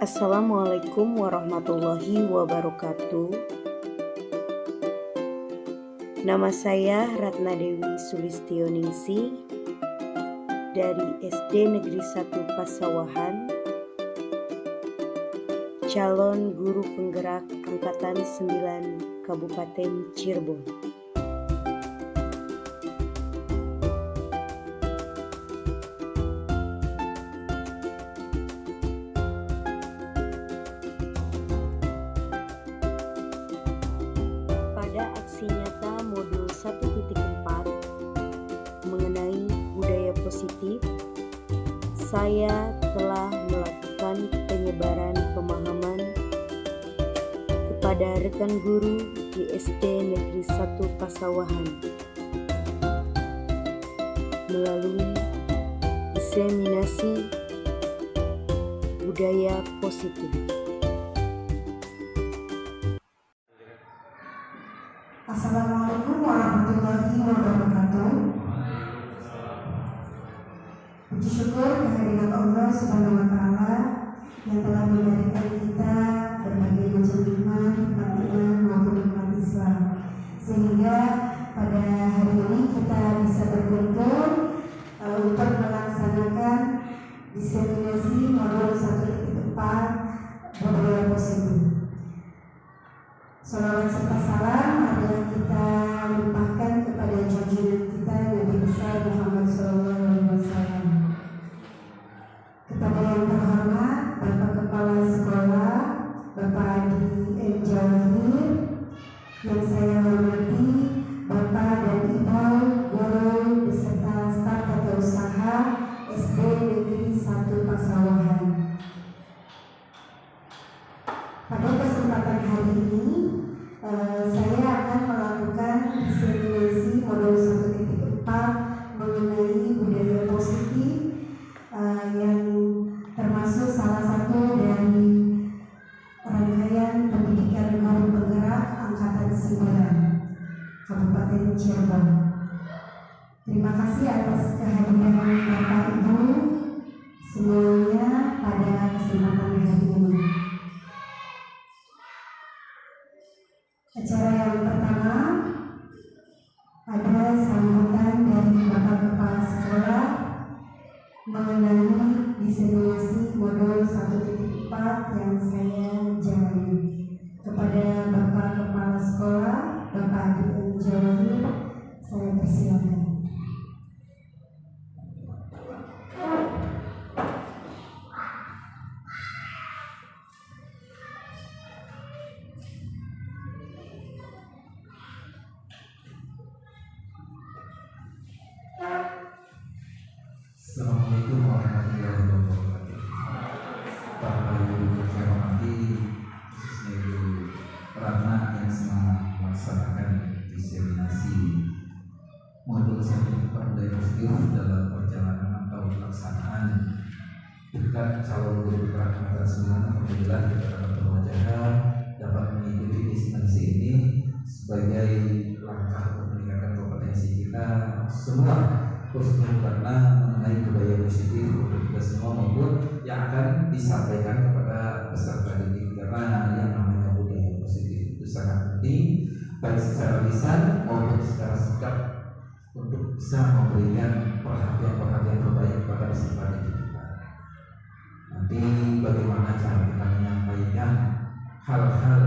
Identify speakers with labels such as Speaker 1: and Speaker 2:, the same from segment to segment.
Speaker 1: Assalamualaikum warahmatullahi wabarakatuh. Nama saya Ratna Dewi Sulistioningsi dari SD Negeri 1 Pasawahan, calon guru penggerak Angkatan 9 Kabupaten Cirebon. Pada aksi nyata modul 1.4 mengenai budaya positif, saya telah melakukan penyebaran pemahaman kepada rekan guru di SD Negeri 1 Pasawahan melalui diseminasi budaya positif.
Speaker 2: Assalamualaikum warahmatullahi wabarakatuh. Puji syukur kehadirat Allah Subhanahu wa Ta'ala yang telah memberikan kita berbagai macam nikmat iman maupun nikmat Islam, sehingga pada hari ini kita bisa berkumpul untuk melaksanakan diseminasi modul 1.4 budaya positif. Salawat serta salam marilah kita limpahkan kepada junjungan kita Nabi besar Muhammad SAW. Kepada yang terhormat Bapak Kepala Sekolah, Bapak Adi M. Jawahir, yang saya hormati Bapak dan Ibu guru beserta staf tata usaha SD Negeri 1 Pasawahan. Pada kesempatan hari ini saya akan melakukan diseminasi modul 1.4 mengenai budaya positif yang termasuk salah satu dari rangkaian pendidikan guru penggerak Angkatan 9 Kabupaten Cirebon. Terima kasih atas kehadiran Bapak Ibu semuanya pada kesempatan hari ini. Acara yang pertama ada sambutan dari Bapak Kepala Sekolah mengenai diseminasi modul 1.4 yang saya jalani. Kepada Bapak Kepala Sekolah, Bapak Adi M. Jawahir, saya persilakan.
Speaker 3: Assalamualaikum warahmatullahi wabarakatuh. Bapak Ibu yang saya hormati, khususnya Ibu Ratna yang sedang melaksanakan diseminasi modul 1.4 budaya positif dalam perjalanan atau pelaksanaan tingkat calon guru penggerak Angkatan 9. Alhamdulillah kita dapat berwajah dapat mengikuti diseminasi ini sebagai langkah untuk meningkatkan kompetensi kita semua, khususnya karena mengenai budaya positif untuk kita semua maupun yang akan disampaikan kepada peserta didik, karena yang namanya budaya positif itu sangat penting baik secara lisan maupun secara sikap untuk bisa memberikan perhatian terbaik kepada peserta didik kita. Nanti bagaimana cara kita menyampaikan hal-hal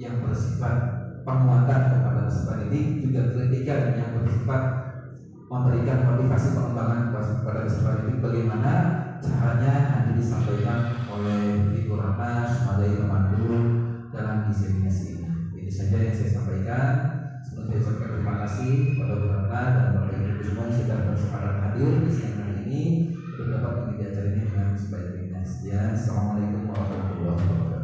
Speaker 3: yang bersifat penguatan kepada peserta didik, juga kritikan yang bersifat memberikan motivasi pengembangan kepada peserta didik, bagaimana caranya nanti disampaikan oleh Ibu Ratna sebagai pemandu dalam diseminasi ini. Itu saja yang saya sampaikan. Sebelum saya ucapkan terima kasih kepada Bu Ratna dan Bapak Ibu semua yang sudah bersepakat hadir di siang hari ini untuk dapat mengikuti acara ini dengan sebaik-baiknya. Sekian, Assalamualaikum warahmatullahi wabarakatuh.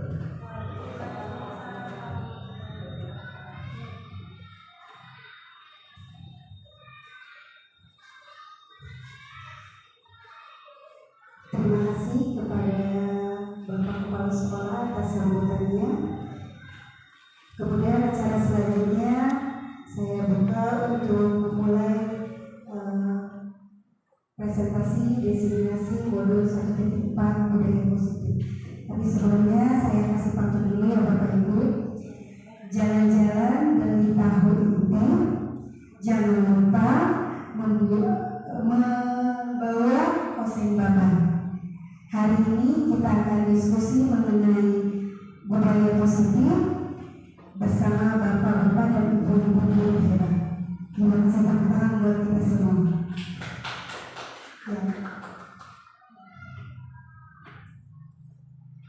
Speaker 2: Terima kasih kepada Bapak Kepala Sekolah atas sambutannya. Kemudian acara selanjutnya saya buka untuk memulai presentasi diseminasi modul 1.4 budaya positif. Tapi sebelumnya saya kasih pantun dulu ya Bapak Ibu. Jalan-jalan beli tahu itu, jangan lupa membawa oseng babak. Hari ini kita akan diskusi mengenai budaya positif bersama bapak-bapak dan ibu-ibu guru hebat. Terima kasih teman-teman buat kita semua. Ya.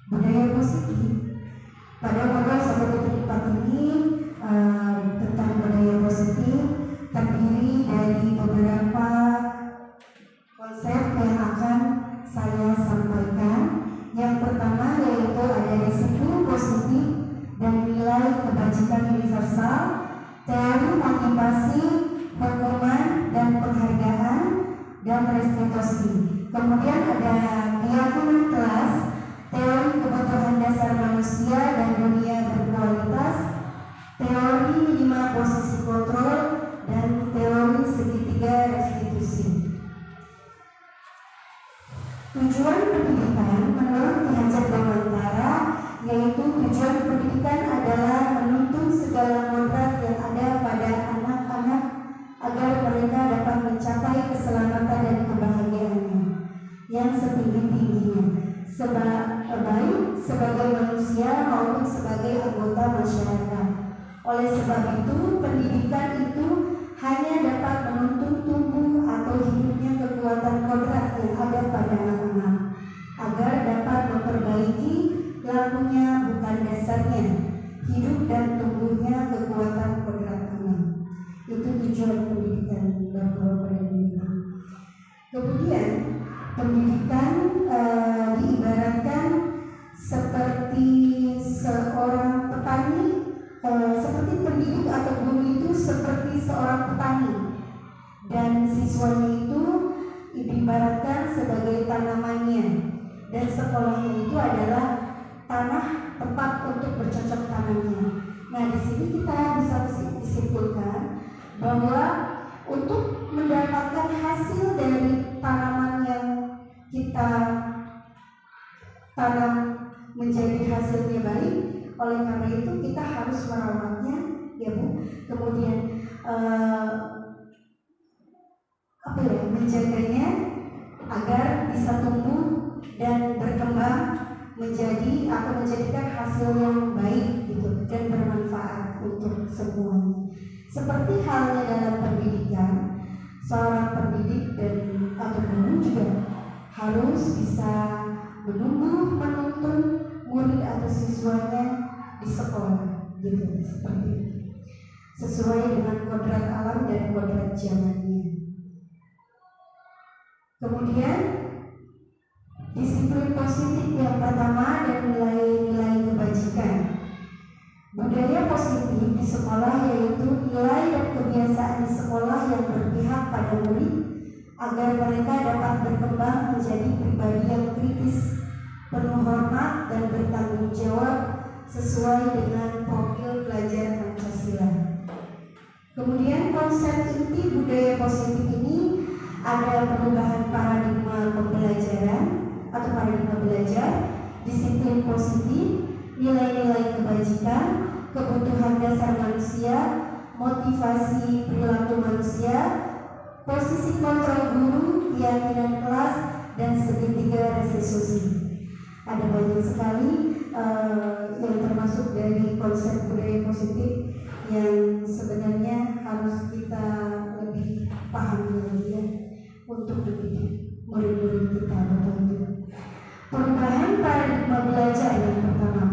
Speaker 2: Budaya positif pada modal 1.4 ini tentang budaya positif terdiri dari beberapa konsep yang akan saya sampaikan. Yang pertama yaitu ada disiplin positif dan nilai kebajikan universal, teori motivasi, hukuman dan penghargaan, dan restitusi. Kemudian ada keyakinan kelas, teori kebutuhan dasar manusia dan dunia berkualitas, teori 5 posisi kontrol, dan teori segitiga restitusi. Tujuan pendidikan menurut Ki Hajat Dewantara yaitu tujuan pendidikan adalah menuntun segala kodrat yang ada pada anak-anak agar mereka dapat mencapai keselamatan dan kebahagiaannya yang setinggi-tingginya, baik sebagai manusia maupun sebagai anggota masyarakat. Oleh sebab itu, pendidikan itu hanya dapat menuntun tumbuh atau hidupnya kekuatan kodrat yang ada pada anak-anak agar dapat memperbaiki lakunya bukan dasarnya, hidup dan tumbuhnya kekuatan kodrat anak. Itu tujuan pendidikan Bapak-Bapak dan Ibu. Kemudian pendidikan diibaratkan seperti seorang petani, seperti pendidik atau guru itu seperti seorang petani, dan siswanya itu diibaratkan sebagai tanamannya, dan sekolahnya itu adalah tanah tempat untuk bercocok tanamnya. Nah, di sini kita bisa disimpulkan bahwa untuk mendapatkan hasil dari tanaman yang kita tanam menjadi hasilnya baik, oleh karena itu kita harus merawatnya, ya Bu. Kemudian menjaganya agar bisa tumbuh dan berkembang menjadi atau menjadikan hasil yang baik gitu dan bermanfaat untuk semuanya. Seperti halnya dalam pendidikan, seorang pendidik dan atau guru juga harus bisa menumbuh menuntun murid atau siswanya di sekolah gitu, seperti itu, sesuai dengan kodrat alam dan kodrat zamannya. Kemudian disiplin positif yang pertama dan nilai-nilai kebajikan. Budaya positif di sekolah yaitu nilai dan kebiasaan di sekolah yang berpihak pada murid agar mereka dapat berkembang menjadi pribadi yang kritis, penuh hormat dan bertanggung jawab sesuai dengan profil pelajar Pancasila. Kemudian konsep inti budaya positif ini ada perubahan paradigma pembelajaran atau paradigma belajar, disiplin positif, nilai-nilai kebajikan, kebutuhan dasar manusia, motivasi perilaku manusia, posisi kontrol guru, keyakinan kelas, dan segitiga restitusi. Ada banyak sekali yang termasuk dari konsep budaya positif yang sebenarnya harus kita lebih pahami lagi ya untuk mendidik murid-murid kita. Perubahan paradigma belajar yang pertama.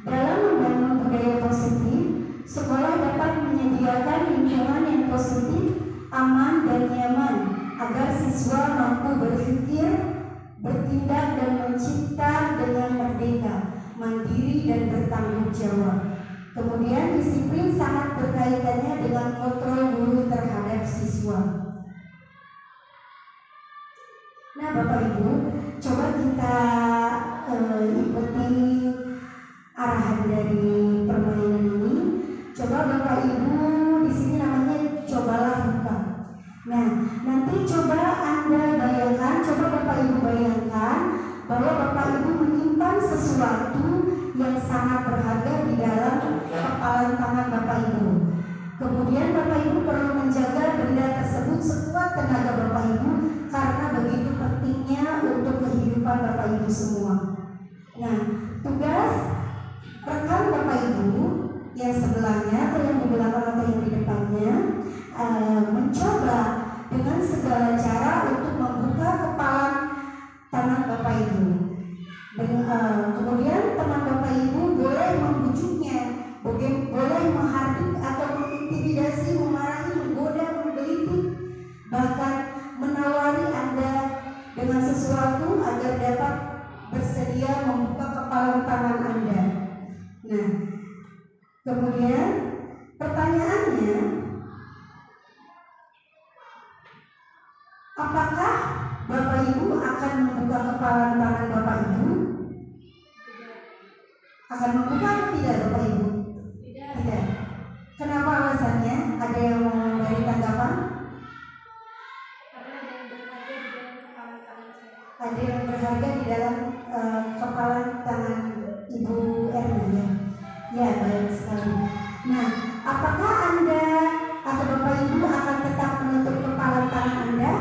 Speaker 2: Dalam membangun budaya positif, sekolah dapat menyediakan lingkungan yang positif, aman dan nyaman agar siswa mampu berpikir, bertindak dan mencipta dengan merdeka, mandiri dan bertanggung jawab. Kemudian disiplin sangat berkaitannya dengan kontrol guru terhadap siswa. Nah, Bapak Ibu, coba kita ikuti arahan dari permainan ini. Coba Bapak Ibu di sini namanya cobalah buka. Nah, nanti coba Anda bayangkan, coba Bapak Ibu bayangkan bahwa Bapak Ibu menyimpan sesuatu yang sangat berharga di dalam kepalan tangan Bapak Ibu. Kemudian Bapak Ibu perlu menjaga benda tersebut sekuat tenaga Bapak Ibu karena begitu pentingnya untuk kehidupan Bapak Ibu semua. Nah, tugas rekan Bapak Ibu yang sebelahnya atau yang di belakang atau yang di depannya mencoba dengan segala cara untuk membuka kepalan tangan Bapak Ibu. Kemudian teman Bapak Ibu boleh membujuknya, boleh menghardik atau mengintimidasi, memarahi, menggoda, menggelitik, bahkan menawari Anda dengan sesuatu agar dapat bersedia membuka kepalan tangan Anda. Nah, kemudian pertanyaannya, apakah Bapak Ibu akan membuka kepalan tangan Bapak Ibu? Akan membuka atau tidak Bapak Ibu? Tidak. Kenapa alasannya? Ada yang mau memberi tanggapan? Ada yang berharga di dalam kepalan tangan Ibu Erna, ya? Ya, baik sekali. Nah, apakah Anda atau Bapak Ibu akan tetap menutup kepalan tangan Anda?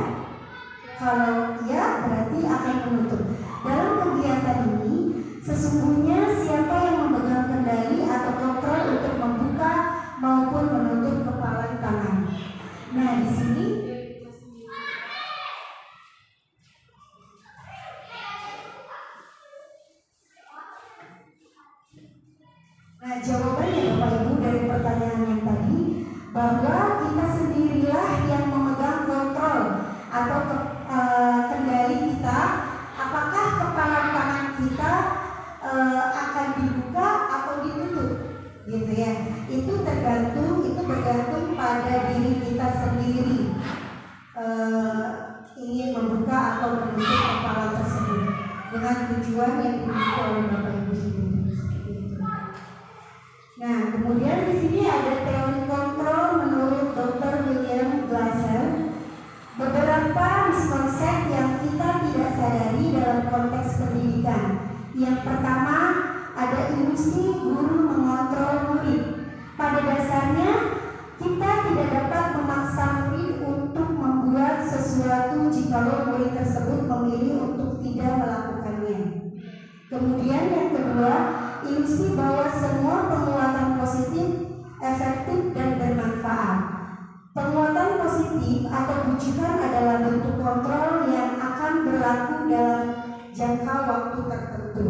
Speaker 2: Kalau ya, berarti akan menutup. Dalam kegiatan ini, sesungguhnya siapa yang memegang kendali atau kontrol untuk membuka maupun menutup kepalan tangan. Nah, di sini jawabannya Bapak Ibu dari pertanyaan yang tadi, bahwa kita sendirilah yang memegang kontrol atau kendali kita, apakah kepalan tangan kita akan dibuka atau ditutup, gitu ya. Itu bergantung pada diri kita sendiri, ingin membuka atau menutup kepala tersebut dengan tujuan yang dimiliki oleh Bapak Ibu sendiri. Nah, kemudian di sini ada teori kontrol menurut Dr. William Glasser. Beberapa miskonsep yang kita tidak sadari dalam konteks pendidikan. Yang pertama, ada ilusi guru mengontrol murid. Pada dasarnya, kita tidak dapat memaksa murid untuk membuat sesuatu jikalau murid tersebut memilih untuk tidak melakukannya. Kemudian yang kedua, ilusi bahwa semua penguatan positif, efektif, dan bermanfaat. Penguatan positif atau bujukan adalah bentuk kontrol yang akan berlaku dalam jangka waktu tertentu.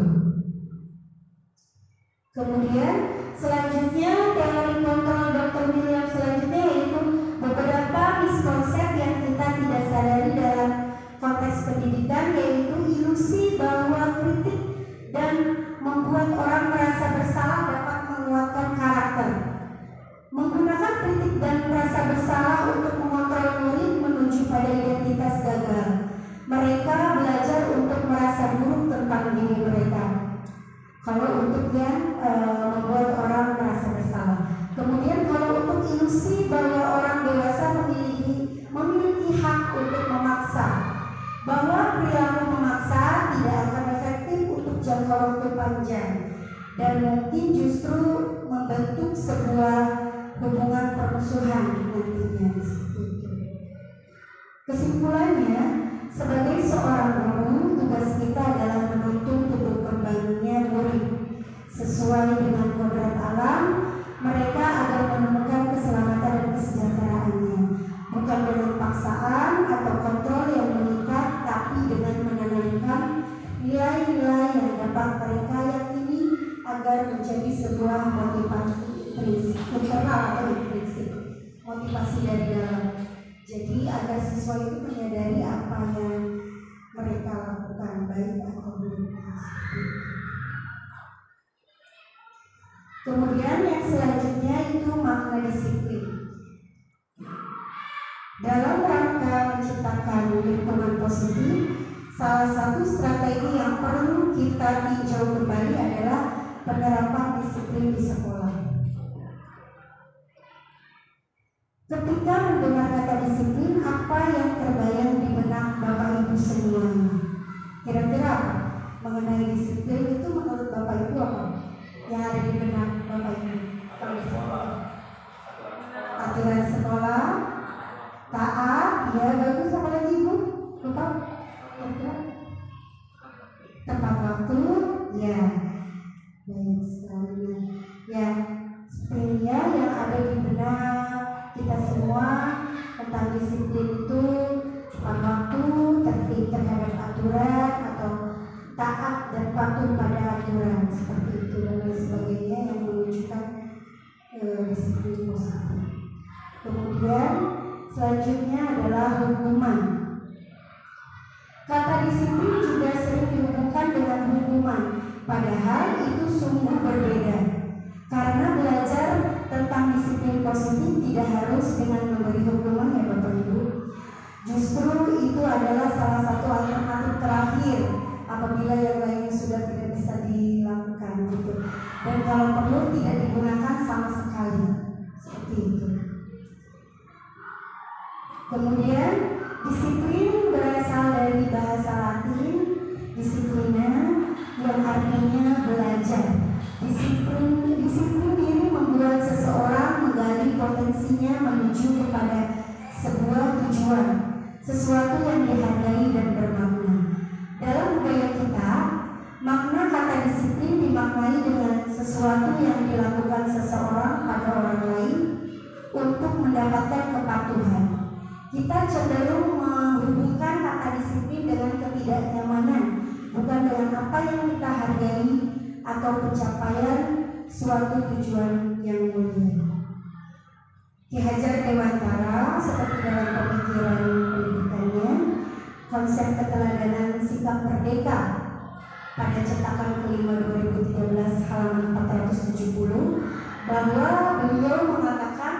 Speaker 2: Kemudian selanjutnya teori kontrol Dr. William selanjutnya yaitu beberapa miskonsep yang kita tidak sadari dalam konteks pendidikan, yaitu ilusi bahwa kritik dan membuat orang merasa bersalah dapat menguatkan karakter. Menggunakan kritik dan merasa bersalah untuk mengontrol murid menuju pada identitas gagal. Mereka belajar untuk merasa buruk tentang diri mereka. Kalau untuk yang membuat orang merasa bersalah. Kemudian kalau untuk ilusi bahwa orang dewasa memiliki hak untuk memaksa, bahwa perilaku memaksa tidak akan efektif untuk jangka waktu panjang dan mungkin justru membentuk sebuah hubungan permusuhan nantinya. Kesimpulannya, sebagai seorang guru, tugas kita adalah menuntun tumbuh kembangnya murid sesuai dengan kodrat alam mereka agar menemukan keselamatan dan kesejahteraannya, bukan dengan paksaan atau kontrol yang mengikat, tapi dengan menanamkan nilai-nilai yang dapat mereka yakini agar menjadi sebuah motivasi internal atau intrinsik, motivasi dari dalam. Jadi agar siswa itu menyadari apa yang mereka lakukan, baik atau buruk. Kemudian yang selanjutnya itu makna disiplin. Dalam rangka menciptakan lingkungan positif, salah satu strategi yang perlu kita tinjau kembali adalah penerapan disiplin di sekolah. Ketika mendengar kata disiplin, apa yang terbayang di benak Bapak Ibu semuanya? Kira-kira mengenai disiplin itu menurut taat dan patuh pada aturan seperti itu dan lain sebagainya yang menunjukkan disiplin positif. Kemudian selanjutnya adalah hukuman. Kata disiplin juga sering dihubungkan dengan hukuman, padahal itu sungguh berbeda. Karena belajar tentang disiplin positif tidak harus dengan memberi hukuman ya Bapak Ibu. Justru itu adalah salah satu alternatif terakhir apabila yang lainnya sudah tidak bisa dilakukan gitu. Dan kalau perlu tidak digunakan sama sekali. Seperti itu. Kemudian disiplin berasal dari bahasa Latin disiplina yang artinya belajar. Disiplin diri membuat seseorang menggali potensinya menuju kepada sebuah tujuan, sesuatu yang dihargai dan bermakna. Dalam budaya kita, makna kata disiplin dimaknai dengan sesuatu yang dilakukan seseorang pada orang lain untuk mendapatkan kepatuhan. Kita cenderung menghubungkan kata disiplin dengan ketidaknyamanan, bukan dengan apa yang kita hargai atau pencapaian suatu tujuan yang mulia. Ki Hajar Dewantara seperti dalam pemikiran pendidikannya, konsep keteladanan sikap merdeka pada cetakan kelima 2013 halaman 470, bahwa beliau mengatakan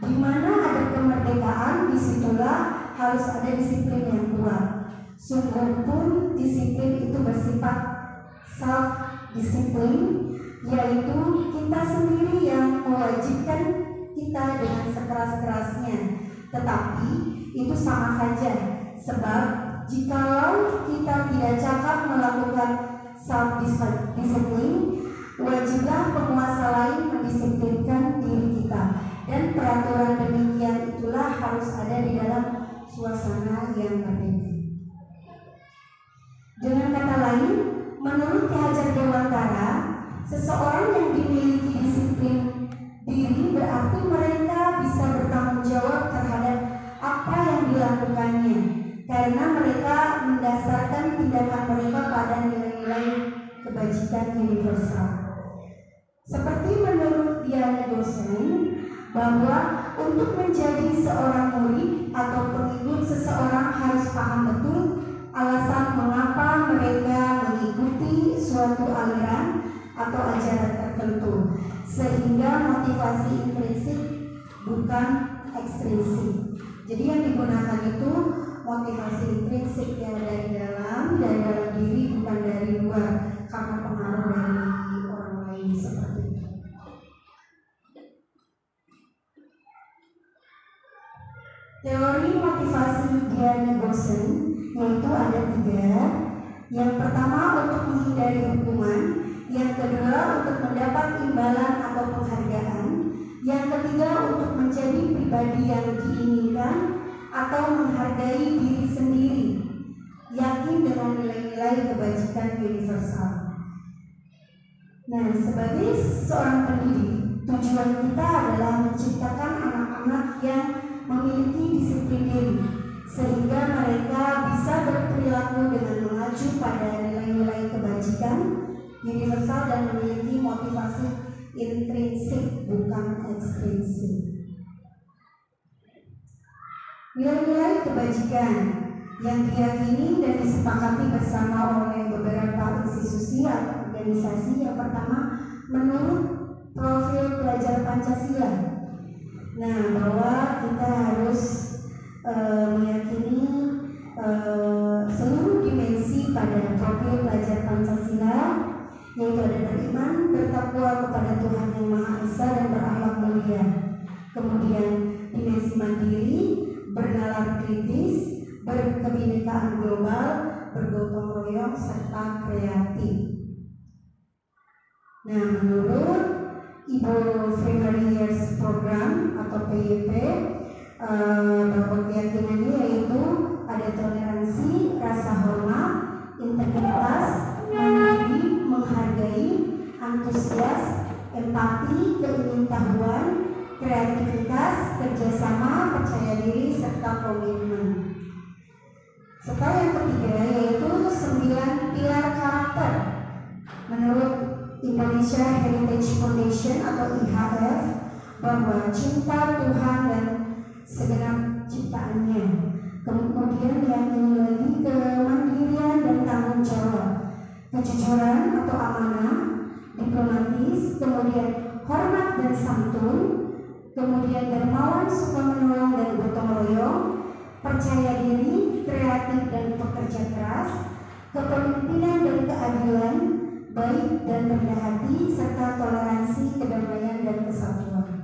Speaker 2: di mana ada kemerdekaan disitulah harus ada disiplin yang kuat. Sungguh pun disiplin itu bersifat self disiplin, yaitu kita sendiri yang mewajibkan kita dengan sekeras-kerasnya. Tetapi itu sama saja, sebab jikalau kita tidak cakap melakukan self disiplin, wajiblah penguasa lain mendisiplinkan diri kita. Dan peraturan demikian itulah harus ada di dalam suasana yang berbeda. Dengan kata lain, menurut Ki Hajar Dewantara, seseorang yang dimiliki disiplin diri berarti mereka bisa bertanggung jawab terhadap apa yang dilakukannya, karena mereka mendasarkan tindakan mereka pada nilai-nilai kebajikan universal. Seperti menurut Diana dosen, bahwa untuk menjadi seorang murid atau pengikut seseorang harus paham betul alasan mengapa mereka mengikuti suatu aliran atau ajaran tertentu, sehingga motivasi intrinsik bukan ekstrinsik. Jadi yang digunakan itu motivasi intrinsik yang dari dalam diri, bukan dari luar karena pengaruh dari orang lain seperti itu. Teori motivasi Diana Bosen yaitu ada 3. Yang pertama untuk menghindari hukuman, yang kedua untuk mendapat imbalan atau penghargaan, yang ketiga untuk menjadi pribadi yang diinginkan atau menghargai diri sendiri, yakin dengan nilai-nilai kebajikan universal. Nah, sebagai seorang pendidik, tujuan kita adalah menciptakan anak-anak yang memiliki disiplin diri, sehingga mereka bisa berperilaku dengan mengacu pada nilai-nilai kebajikan universal dan memiliki motivasi intrinsik bukan ekstrinsik. Nilai-nilai kebajikan yang diyakini dan disepakati bersama oleh beberapa institusi atau organisasi. Yang pertama, menurut profil pelajar Pancasila. Nah, bahwa kita harus meyakini seluruh dimensi pada profil pelajar Pancasila, yaitu ada beriman, bertakwa kepada Tuhan Yang Maha Esa dan berakhlak mulia. Kemudian dimensi mandiri, bernalar kritis, berkebinekaan global, bergotong royong serta kreatif. Nah, menurut Ibu Primary Years Program atau PYP, bahwa keyakinannya yaitu ada toleransi, rasa hormat, integritas, mandiri, menghargai, antusias, empati, keingintahuan, kreativitas, kerjasama, percaya diri, serta komitmen. Serta yang ketiga yaitu 9 pilar karakter Gereja Heritage Foundation atau IHF bahwa cinta Tuhan dan segenap ciptaannya. Kemudian yang ini lagi kemandirian dan tanggung jawab, kejujuran atau amanah, diplomatis, kemudian hormat dan santun, kemudian dermawan, suka menolong dan gotong royong, percaya diri, kreatif dan pekerja keras, kepemimpinan dan keadilan, baik dan rendah hati, serta toleransi, kedamaian dan kesatuan.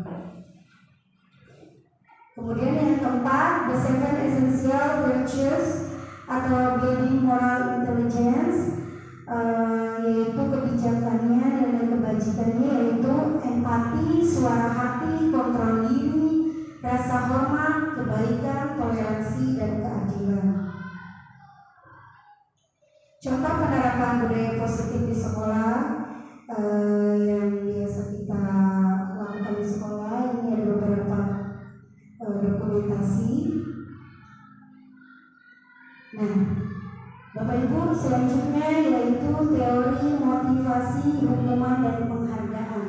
Speaker 2: Kemudian yang keempat, the seven essential virtues atau building moral intelligence, yaitu kebijakannya dan kebajikannya, yaitu empati, suara hati, kontrol diri, rasa hormat, kebaikan, toleransi, dan keadilan. Contoh penerapan budaya positif di sekolah yang biasa kita lakukan di sekolah, ini ada beberapa dokumentasi. Nah, Bapak Ibu, selanjutnya yaitu teori motivasi, hukuman dan penghargaan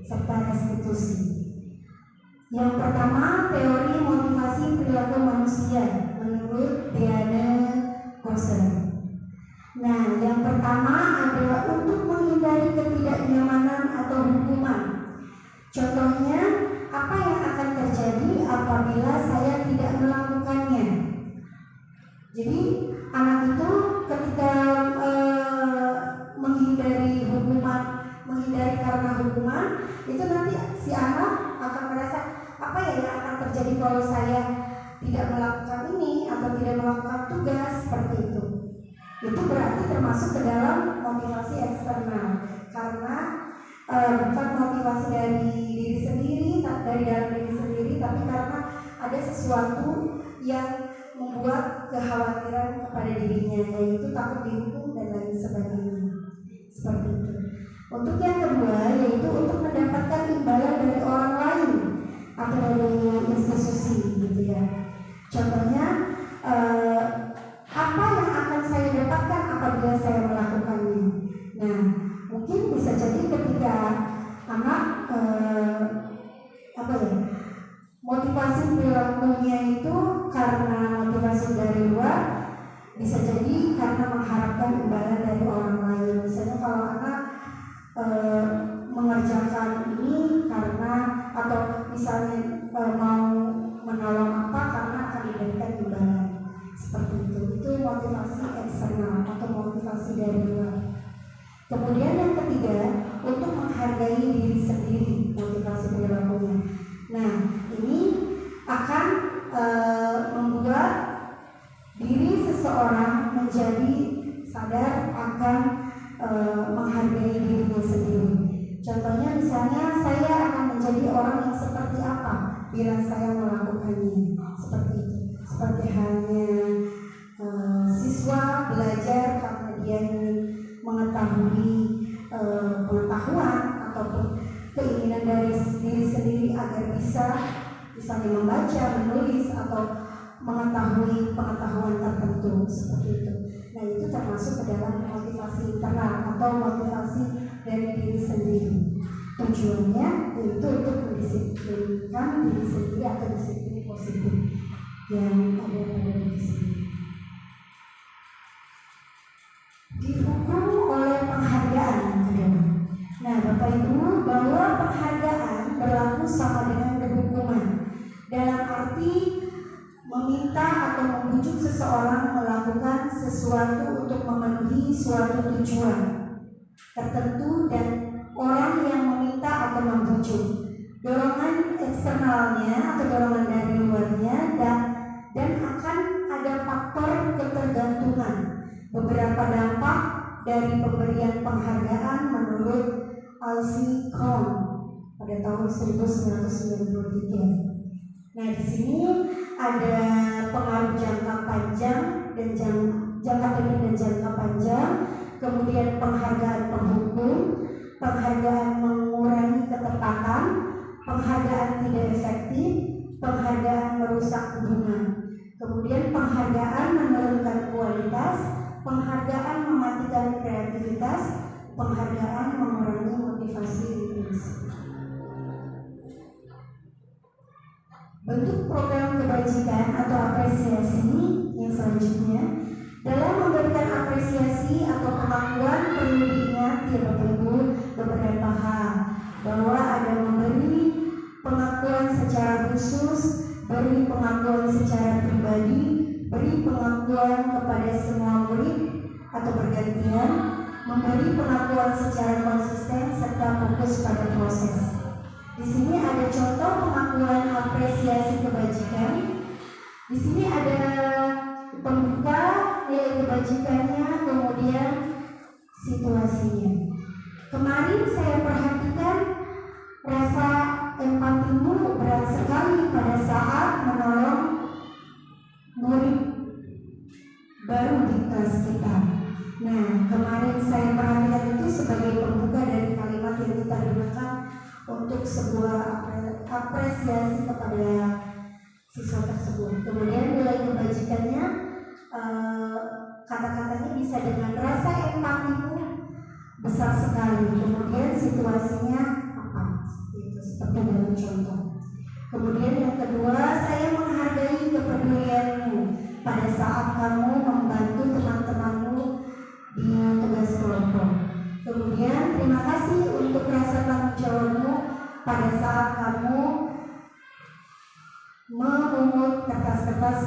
Speaker 2: serta restitusi. Yang pertama, teori motivasi perilaku manusia menurut Diana Koser. Nah, yang pertama adalah untuk menghindari ketidaknyamanan atau hukuman. Contohnya, apa yang akan terjadi apabila saya tidak melakukannya? Jadi, anak itu ketika menghindari hukuman, menghindari karena hukuman, itu nanti si anak akan merasa, apa ya yang akan terjadi kalau saya tidak melakukan ini atau tidak melakukan tugas seperti itu. Itu berarti termasuk ke dalam motivasi eksternal, karena bukan motivasi dari diri sendiri, dari dalam diri sendiri, tapi karena ada sesuatu yang membuat kekhawatiran kepada dirinya, yaitu takut dihukum dan lain sebagainya. Seperti itu. Untuk yang kedua, yaitu untuk mendapatkan imbalan dari orang lain atau dari institusi, gitu ya. Contohnya, apa yang akan saya dapatkan apabila saya melakukannya? Nah, mungkin bisa jadi ketika anak motivasi perilakunya itu karena motivasi dari luar, bisa jadi karena mengharapkan imbalan dari orang lain. Misalnya kalau anak mengerjakan ini karena, atau misalnya mau menolong apa karena akan diberikan imbalan, seperti itu motivasi eksternal atau motivasi dari luar. Kemudian yang ketiga, untuk menghargai diri sendiri, motivasi perilakunya. Nah, ini akan membuat diri seseorang menjadi sadar akan menghargai dirinya sendiri. Contohnya misalnya, saya akan menjadi orang yang seperti apa bila saya melakukannya, seperti itu. Seperti halnya siswa belajar karena dia ingin mengetahui pengetahuan ataupun keinginan dari diri sendiri agar bisa misalnya membaca, menulis, atau mengetahui pengetahuan tertentu, seperti itu. Nah, itu termasuk ke dalam motivasi internal atau motivasi dari diri sendiri. Tujuannya yaitu untuk mendisiplinkan diri sendiri atau disiplin positif yang ada pada diri sendiri. Dihukum oleh penghargaan. Nah, Bapak Ibu, bahwa penghargaan berlaku sama dengan kehukuman, dalam arti meminta atau membujuk seseorang melakukan sesuatu untuk memenuhi suatu tujuan tertentu, dan orang yang meminta atau membujuk, dorongan eksternalnya atau dorongan dari luarnya, dan akan ada faktor ketergantungan. Beberapa dampak dari pemberian penghargaan menurut Alcy Cohn pada tahun 1993. Nah, di sini ada pengaruh jangka panjang dan jangka pendek dan jangka panjang, kemudian penghargaan penghukum, penghargaan mengurangi ketepatan, penghargaan tidak efektif, penghargaan merusak hubungan, kemudian penghargaan menurunkan kualitas, penghargaan mematikan kreativitas, penghargaan mengurangi motivasi selanjutnya, dalam memberikan apresiasi atau pengakuan perlu diingat ya Bapak Ibu beberapa hal, bahwa ada memberi pengakuan secara khusus, beri pengakuan secara pribadi, beri pengakuan kepada semua murid atau bergantian, memberi pengakuan secara konsisten serta fokus pada proses. Di sini ada contoh pengakuan apresiasi kebajikan. Di sini ada pembuka, nilai kebajikannya, kemudian situasinya. Kemarin saya perhatikan rasa empatimu berat sekali pada saat menolong murid baru di kelas kita. Nah, kemarin saya perhatikan itu sebagai pembuka dari kalimat yang kita gunakan untuk sebuah apresiasi kepada siswa tersebut. Kemudian nilai kebajikannya, kata-katanya bisa dengan rasa empatimu besar sekali. Kemudian situasinya apa? Itu seperti dalam contoh. Kemudian yang kedua, saya menghargai kepedulianmu pada saat kamu membantu teman-temanmu di tugas kelompok. Kemudian terima kasih untuk rasa tanggung jawabmu pada saat kamu memungut kertas-kertas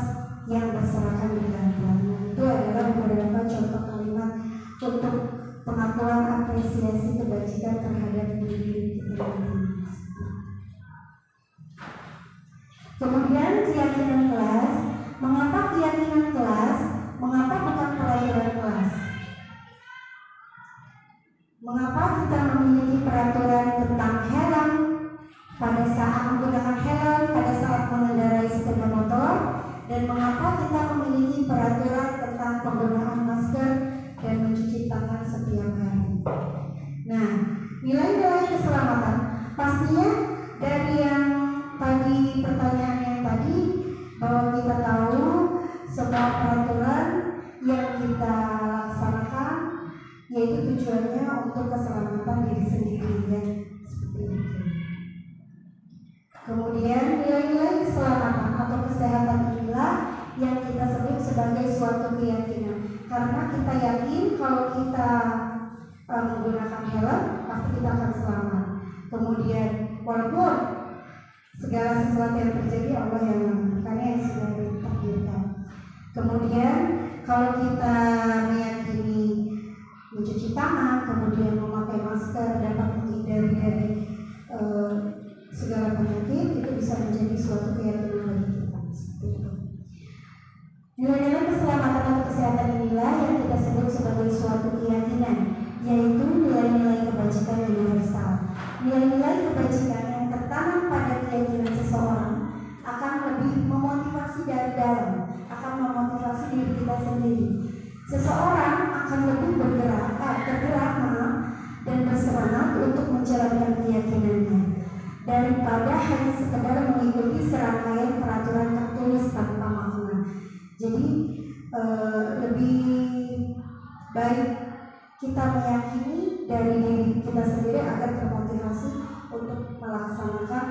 Speaker 2: yang berserakan di hadapanmu. Itu adalah beberapa contoh kalimat untuk pengakuan apresiasi kebajikan terhadap diri kita sendiri. Kemudian keyakinan kelas. Mengapa keyakinan kelas? Mengapa bukan pelayanan kelas? Mengapa kita memiliki peraturan tentang helm pada saat menggunakan helm pada saat mengendarai sepeda motor, dan mengapa kita memiliki peraturan tentang penggunaan masker dan mencuci tangan setiap hari? Nah, nilai-nilai keselamatan pastinya dari yang tadi, pertanyaan yang tadi, bahwa kita tahu semua peraturan yang kita laksanakan yaitu tujuannya untuk keselamatan diri sendiri, ya, seperti itu. Kemudian nilai-nilai keselamatan atau kesehatan inilah yang kita sebut sebagai suatu keyakinan, karena kita yakin kalau kita menggunakan helm pasti kita akan selamat. Kemudian walaupun segala sesuatu yang terjadi Allah yang menentukannya, yang sudah ditakdirkan. Kemudian kalau kita meyakini mencuci tangan, kemudian memakai masker dapat menghindari dari segala penyakit, itu bisa menjadi suatu keyakinan bagi kita. Nilai-nilai keselamatan atau kesehatan inilah yang kita sebut sebagai suatu keyakinan, yaitu nilai-nilai kebajikan universal. Nilai-nilai kebajikan yang tertanam pada keyakinan seseorang akan lebih memotivasi dari dalam, akan memotivasi diri kita sendiri. Seseorang akan lebih bergerak dan bersemangat untuk menjalankan keyakinannya daripada hanya sekedar mengikuti serangkaian peraturan tertulis tanpa makna. Jadi lebih baik kita meyakini dari diri kita sendiri agar termotivasi untuk melaksanakan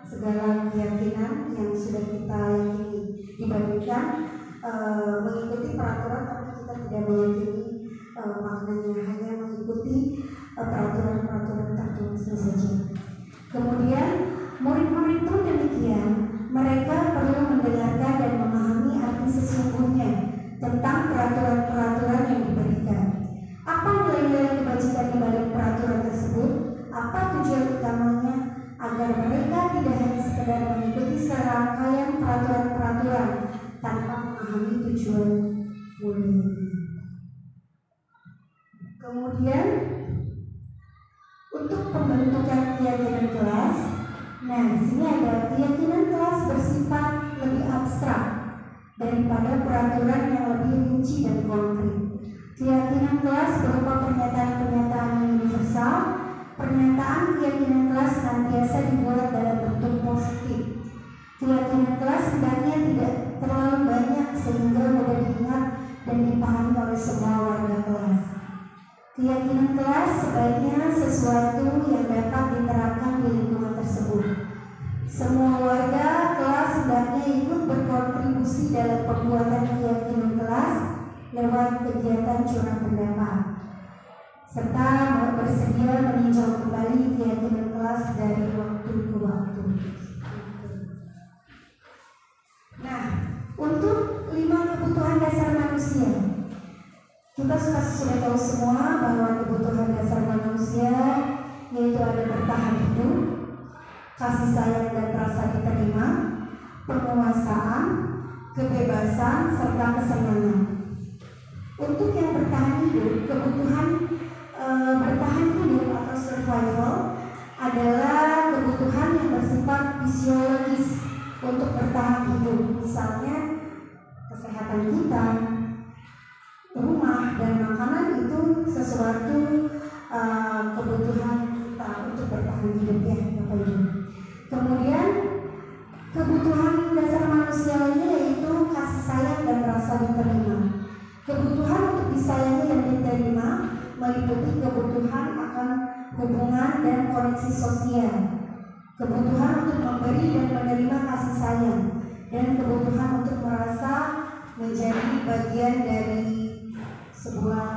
Speaker 2: segala keyakinan yang sudah kita yakini, dibandingkan mengikuti peraturan tapi kita tidak meyakini maknanya, hanya mengikuti peraturan-peraturan tertulisnya saja. Kemudian murid-murid pun demikian, mereka perlu mendengarkan dan memahami arti sesungguhnya tentang peraturan-peraturan yang diberikan. Apa nilai-nilai kebajikan di balik peraturan tersebut? Apa tujuan utamanya? Agar mereka tidak hanya sekedar mengikuti serangkaian peraturan-peraturan tanpa memahami tujuan mulia. Kemudian untuk pembentukan keyakinan kelas, nah di sini ada keyakinan kelas bersifat lebih abstrak daripada peraturan yang lebih rinci dan konkret. Keyakinan kelas berupa pernyataan-pernyataan yang universal. Pernyataan keyakinan kelas senantiasa dibuat dalam bentuk positif. Keyakinan kelas hendaknya tidak terlalu banyak sehingga mudah diingat dan dipahami oleh semua warga kelas. Keyakinan kelas sebaiknya sesuatu yang dapat diterapkan di lingkungan tersebut. Semua warga kelas hendaknya ikut berkontribusi dalam pembuatan keyakinan kelas lewat kegiatan curah pendapat, serta bersedia meninjau kembali keyakinan kelas dari waktu ke waktu. Nah, untuk 5 kebutuhan dasar manusia, kita sudah tahu semua bahwa kebutuhan dasar manusia yaitu ada bertahan hidup, kasih sayang dan rasa diterima, penguasaan, kebebasan, serta kesenangan. Untuk yang bertahan hidup, kebutuhan bertahan hidup atau survival adalah kebutuhan yang bersifat fisiologis untuk bertahan hidup. Misalnya kesehatan kita, rumah, dan makanan itu sesuatu kebutuhan kita untuk bertahan hidup, ya Bapak Ibu. Kemudian kebutuhan dasar manusia lainnya yaitu kasih sayang dan rasa diterima. Kebutuhan untuk disayangi dan diterima meliputi kebutuhan akan hubungan dan koneksi sosial, kebutuhan untuk memberi dan menerima kasih sayang, dan kebutuhan untuk merasa menjadi bagian dari sebuah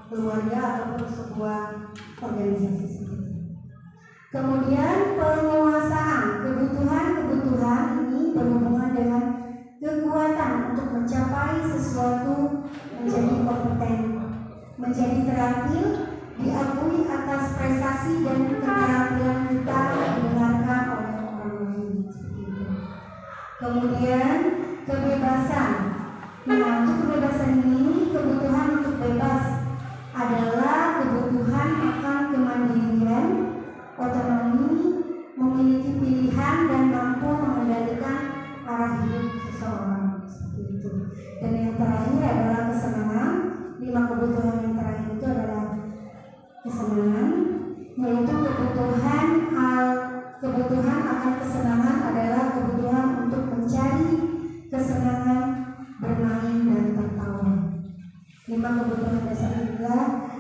Speaker 2: keluarga ataupun sebuah organisasi. Kemudian penguasaan, kebutuhan ini berhubungan dengan kekuatan untuk mencapai sesuatu, menjadi kompeten, menjadi terampil, diakui atas prestasi dan keterampilan kita didengarkan oleh orang lain. Kemudian kebebasan. Nah, untuk kebebasan ini, kebutuhan untuk bebas adalah kebutuhan akan kemandirian, otonomi, memiliki pilihan dan mampu mengendalikan arah hidup seseorang. Seperti itu. Dan yang terakhir adalah kesenangan. 5 kebutuhan yang terakhir itu adalah kesenangan, yaitu kebutuhan akan kesenangan adalah kebutuhan untuk mencari kesenangan, bermain dan tertawa. 5 kebutuhan dasar inilah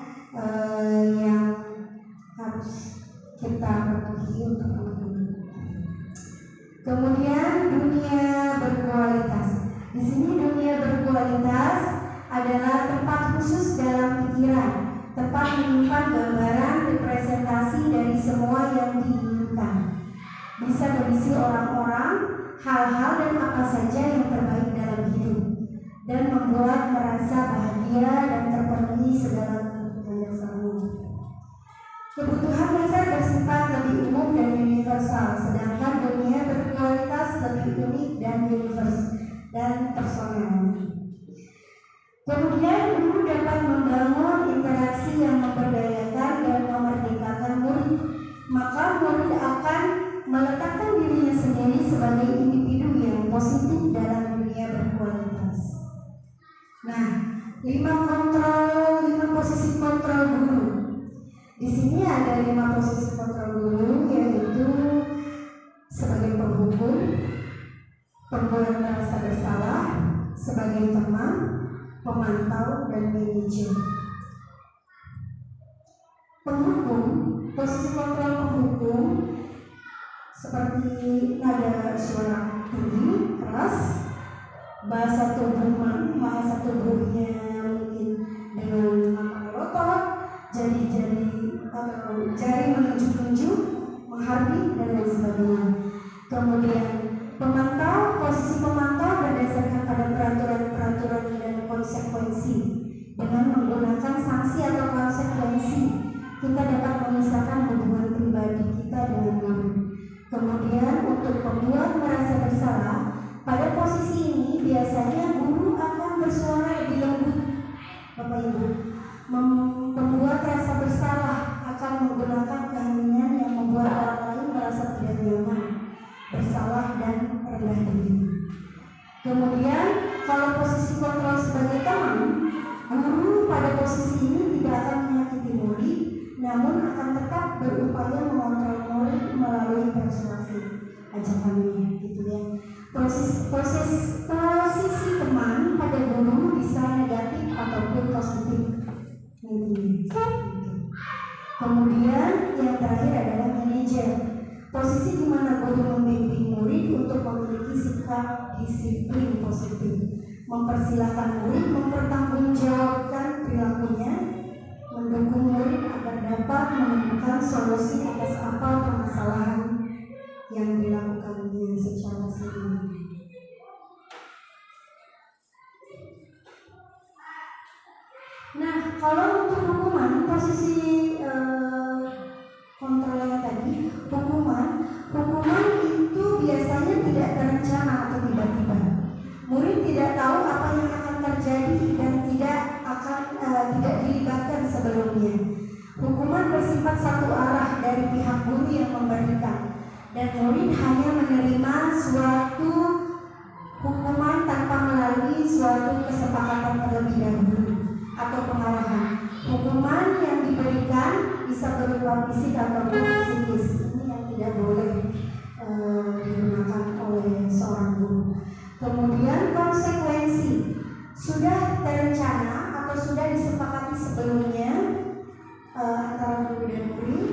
Speaker 2: yang harus kita penuhi untuk hidup. Kemudian dunia berkualitas. Di sini dunia berkualitas adalah tempat khusus dalam pikiran, tempat menyimpan gambaran representasi dari semua yang diinginkan. Bisa berisi orang-orang, hal-hal dan apa saja yang terbaik dalam hidup, dan membuat merasa bahagia dan terpenuhi segala kebutuhan dasarmu. Kebutuhan dasar bersifat lebih umum dan universal, sedangkan dunia berkualitas lebih unik dan universal dan personal. Kemudian guru dapat membangun interaksi yang memberdayakan dan memerdekakan murid, maka murid akan meletakkan dirinya sendiri sebagai individu yang positif dalam dunia berkualitas. Nah, 5 posisi kontrol guru. Di sini ada 5 posisi kontrol guru, yaitu sebagai penghukum, pembuat merasa bersalah, sebagai teman, pemantau, dan manajer. Penghukum, posisi kontrol penghukum seperti nada suara tinggi, keras, bahasa tubuhnya mungkin dengan melotot, jari menunjuk-nunjuk, menghardik, dan lain sebagainya. Kemudian pemantau, posisi pemantau berdasarkan pada peraturan-peraturan dan konsekuensi. Dengan menggunakan sanksi atau konsekuensi, kita dapat memisahkan hubungan pribadi kita dengan guru. Kemudian untuk pembuat merasa bersalah, pada posisi ini biasanya guru akan bersuara lebih lembut, Bapak Ibu. Membuat rasa bersalah akan menggunakan keheningan yang membuat orang lain merasa tidak nyaman, bersalah, dan rendah diri. Kemudian kalau posisi kontrol sebagai teman, guru pada posisi ini tidak akan menyakiti murid, namun akan tetap berupaya mengontrol murid melalui persuasi ajakannya, gitu ya. Posisi teman pada guru bisa negatif ataupun positif. Kemudian yang terakhir adalah manajer. Posisi di mana guru membimbing murid untuk memiliki sikap disiplin positif, mempersilahkan murid mempertanggungjawabkan perilakunya, mendukung murid agar dapat menemukan solusi atas apa permasalahan yang dilakukannya secara sendiri. Nah, kalau untuk hukuman, posisi kontrolnya tadi, hukuman itu biasanya tidak terencana atau tiba-tiba. Murid tidak tahu apa yang akan terjadi dan tidak dilibatkan sebelumnya. Hukuman bersifat satu arah dari pihak guru yang memberikan, dan murid hanya menerima suatu hukuman tanpa melalui suatu kesepakatan terlebih dahulu atau pengarahan. Hukuman yang diberikan bisa berupa fisik atau psikis. Ini yang tidak boleh digunakan oleh seorang guru. Kemudian konsekuensi sudah terencana atau sudah disepakati sebelumnya antara guru dan murid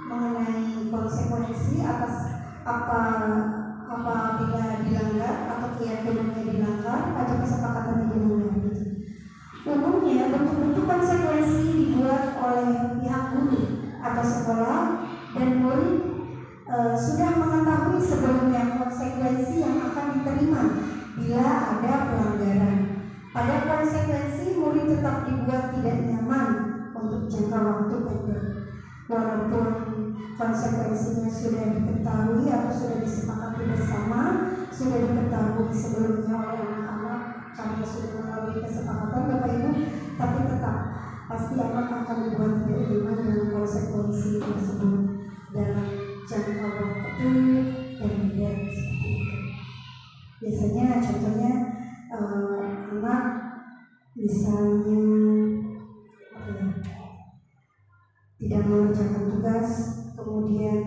Speaker 2: mengenai konsekuensi atas apabila dilanggar atau keyakinannya dilanggar atau kesepakatannya dilanggar. Umumnya bentuk-bentuk konsekuensi dibuat oleh pihak guru atau sekolah, dan murid sudah mengetahui sebelumnya konsekuensi yang akan diterima bila ada pelanggaran. Pada konsekuensi, murid tetap dibuat tidak nyaman untuk jangka waktu pendek, walaupun konsekuensinya sudah diketahui atau sudah disepakati bersama, sudah diketahui sebelumnya oleh anak-anak karena sudah melalui kesepakatan Bapak Ibu, tapi tetap pasti anak akan dibuat tidak nyaman dengan konsekuensi tersebut dalam jangka waktu yang pendek seperti itu. Biasanya contohnya anak misalnya tidak mengerjakan tugas, kemudian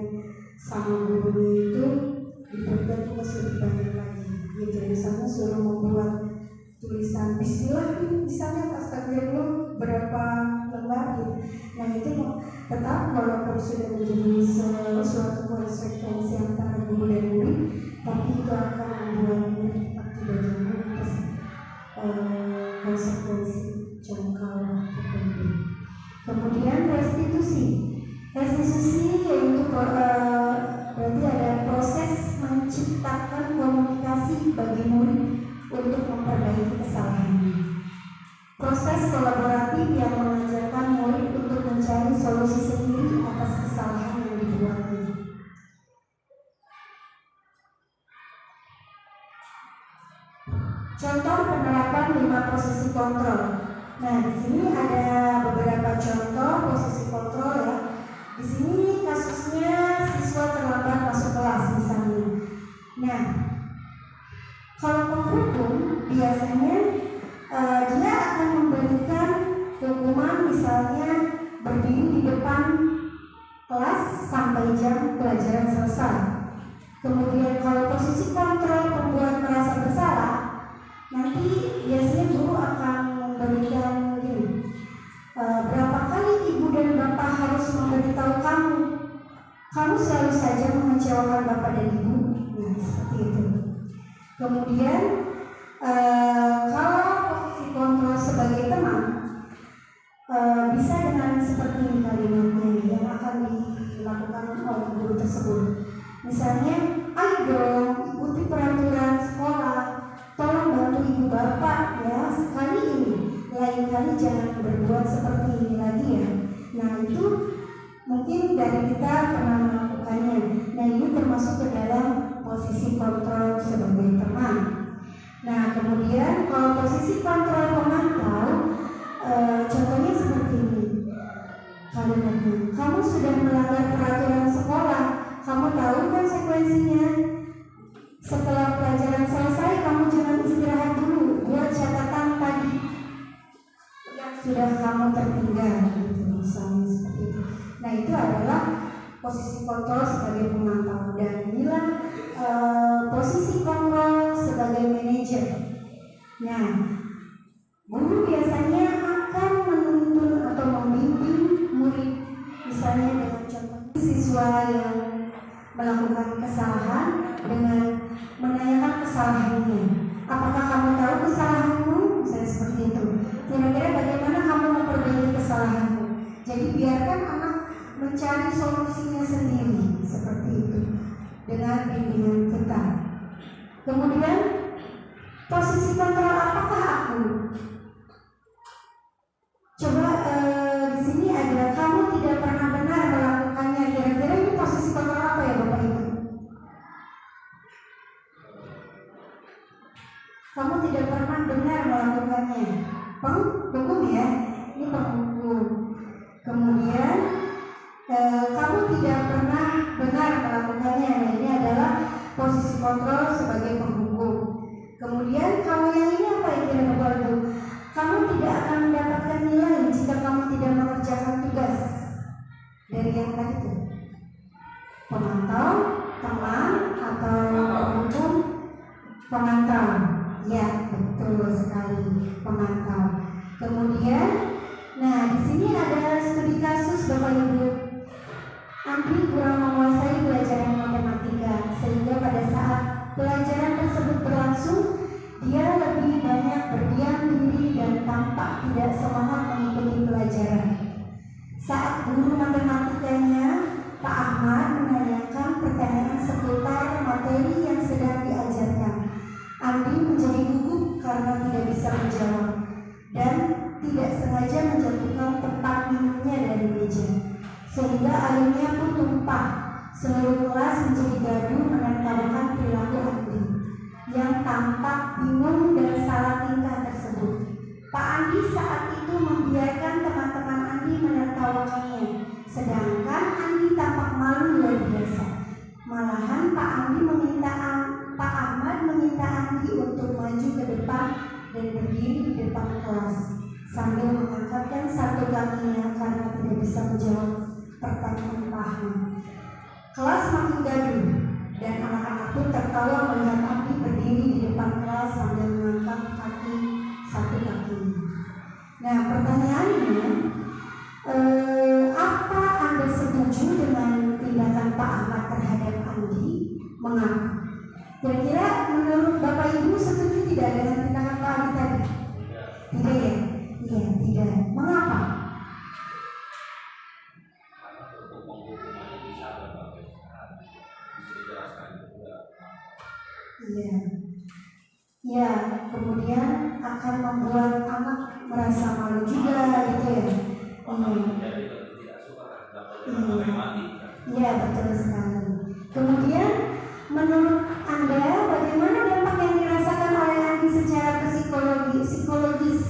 Speaker 2: sama gurunya itu diberikan tugas lebih banyak lagi. Gitu, misalnya suruh membuat tulisan bismillah misalnya astagfirullah berapa lembar gitu. Nah itu tetap walaupun sudah menjadi suatu konsekuensi antara guru dan murid, tapi itu akan membuat murid tetap tidak nyaman atas konsekuensi jangka waktu pendek. Kemudian restitusi yaitu berarti ada proses menciptakan komunikasi bagi murid untuk memperbaiki kesalahannya. Proses kolaboratif yang mengajarkan murid untuk mencari solusi sendiri atas kesalahan yang dibuatnya. Contoh penerapan 5 posisi kontrol. Nah, di sini ada beberapa contoh posisi kontrol ya. Di sini kasusnya siswa terlambat masuk kelas misalnya. Nah, kalau penghukum biasanya dia akan memberikan hukuman misalnya berdiri di depan kelas sampai jam pelajaran selesai. Kemudian kalau posisi kontrol pembuat merasa bersalah, nanti biasanya guru akan memberikan berapa kali ibu dan bapak harus memberitahu kamu selalu saja mengecewakan bapak dan ibu. Nah, seperti itu. Kemudian kalau posisi kontrol sebagai teman, bisa dengan seperti ini kalimatnya yang akan dilakukan oleh guru tersebut. Misalnya, ayo dong ikuti peraturan sekolah, tolong bantu ibu bapak ya sekali ini, lain kali jangan berbuat seperti ini lagi ya. Nah itu mungkin dari kita pernah melakukannya. Nah ini termasuk ke dalam posisi kontrol sebagai teman. Nah kemudian kalau posisi kontrol pemantau, contohnya seperti ini kalimatnya, kamu sudah melanggar peraturan sekolah, kamu tahu konsekuensinya. Setelah pelajaran selesai, kamu jangan istirahat dulu, buat catatan tadi yang sudah kamu tertinggal, gitu, misalnya seperti itu. Nah itu adalah posisi kontrol sebagai pemantau, dan inilah posisi kontrol sebagai manajer. Nah, guru biasanya akan menuntun atau membimbing murid, misalnya dengan contoh siswa yang melakukan dengan menanyakan kesalahannya. Apakah kamu tahu kesalahanmu? Misalnya seperti itu. Kira-kira bagaimana kamu memperbaiki kesalahanmu? Jadi biarkan anak mencari solusinya sendiri seperti itu dengan bimbingan kita. Kemudian posisi kontrol apakah aku? Coba di sini ada kamu tidak pernah benar melakukannya. Kira-kira ini posisi kontrol apa ya Bapak Ibu? Kamu tidak pernah benar melakukannya. Penghukum ya, ini penghukum. Kemudian kamu tidak pernah benar melakukannya. Nah, ini adalah posisi kontrol sebagai penghukum. Kemudian kamu yang ini apa yang kira Bapak Ibu? Kamu tidak akan mendapatkan nilai jika kamu tidak mengerjakan tugas. Dari yang tadi itu, pemantau, teman, atau penghukum? Pemantau. Ya, betul sekali, pemantau. Kemudian, nah di sini ada studi kasus Bapak Ibu. Andi kurang menguasai pelajaran matematika sehingga pada saat pelajaran tersebut berlangsung, dia lebih banyak berdiam diri dan tampak tidak semangat mengikuti pelajaran. Saat guru matematikanya, Pak Ahmad, menanyakan pertanyaan seputar materi yang sedang diajarkan, Andi menjadi gugup karena tidak bisa menjawab dan tidak sengaja menjatuhkan tempat minumnya dari meja, sehingga airnya pun tumpah. Seluruh kelas menjadi gaduh menertawakan perilaku Andi yang tampak bingung dan salah tingkah tersebut. Pak Andi saat itu membiarkan teman-teman Andi menertawakannya, sedangkan Andi tampak malu luar biasa. Malahan Pak Ahmad meminta Andi untuk maju ke depan dan berdiri di depan kelas sambil mengangkatkan satu kakinya karena tidak bisa menjawab pertanyaan Pak Ahmad. Kelas makin gaduh dan anak-anak pun tertawa melihat Andi berdiri di depan kelas sambil mengangkat satu kakinya. Nah, pertanyaannya, apa Anda setuju dengan tindakan Pak Ahmad terhadap Andi? Mengapa? Kira-kira menurut Bapak Ibu setuju tidak dengan tindakan Pak Andi tadi? Tidak ya? Iya, tidak. Mengapa? Iya. Ya, kemudian akan membuat anak merasa malu juga gitu ya. Iya, betul sekali. Kemudian menurut Anda bagaimana dampak yang dirasakan oleh Andi secara psikologis?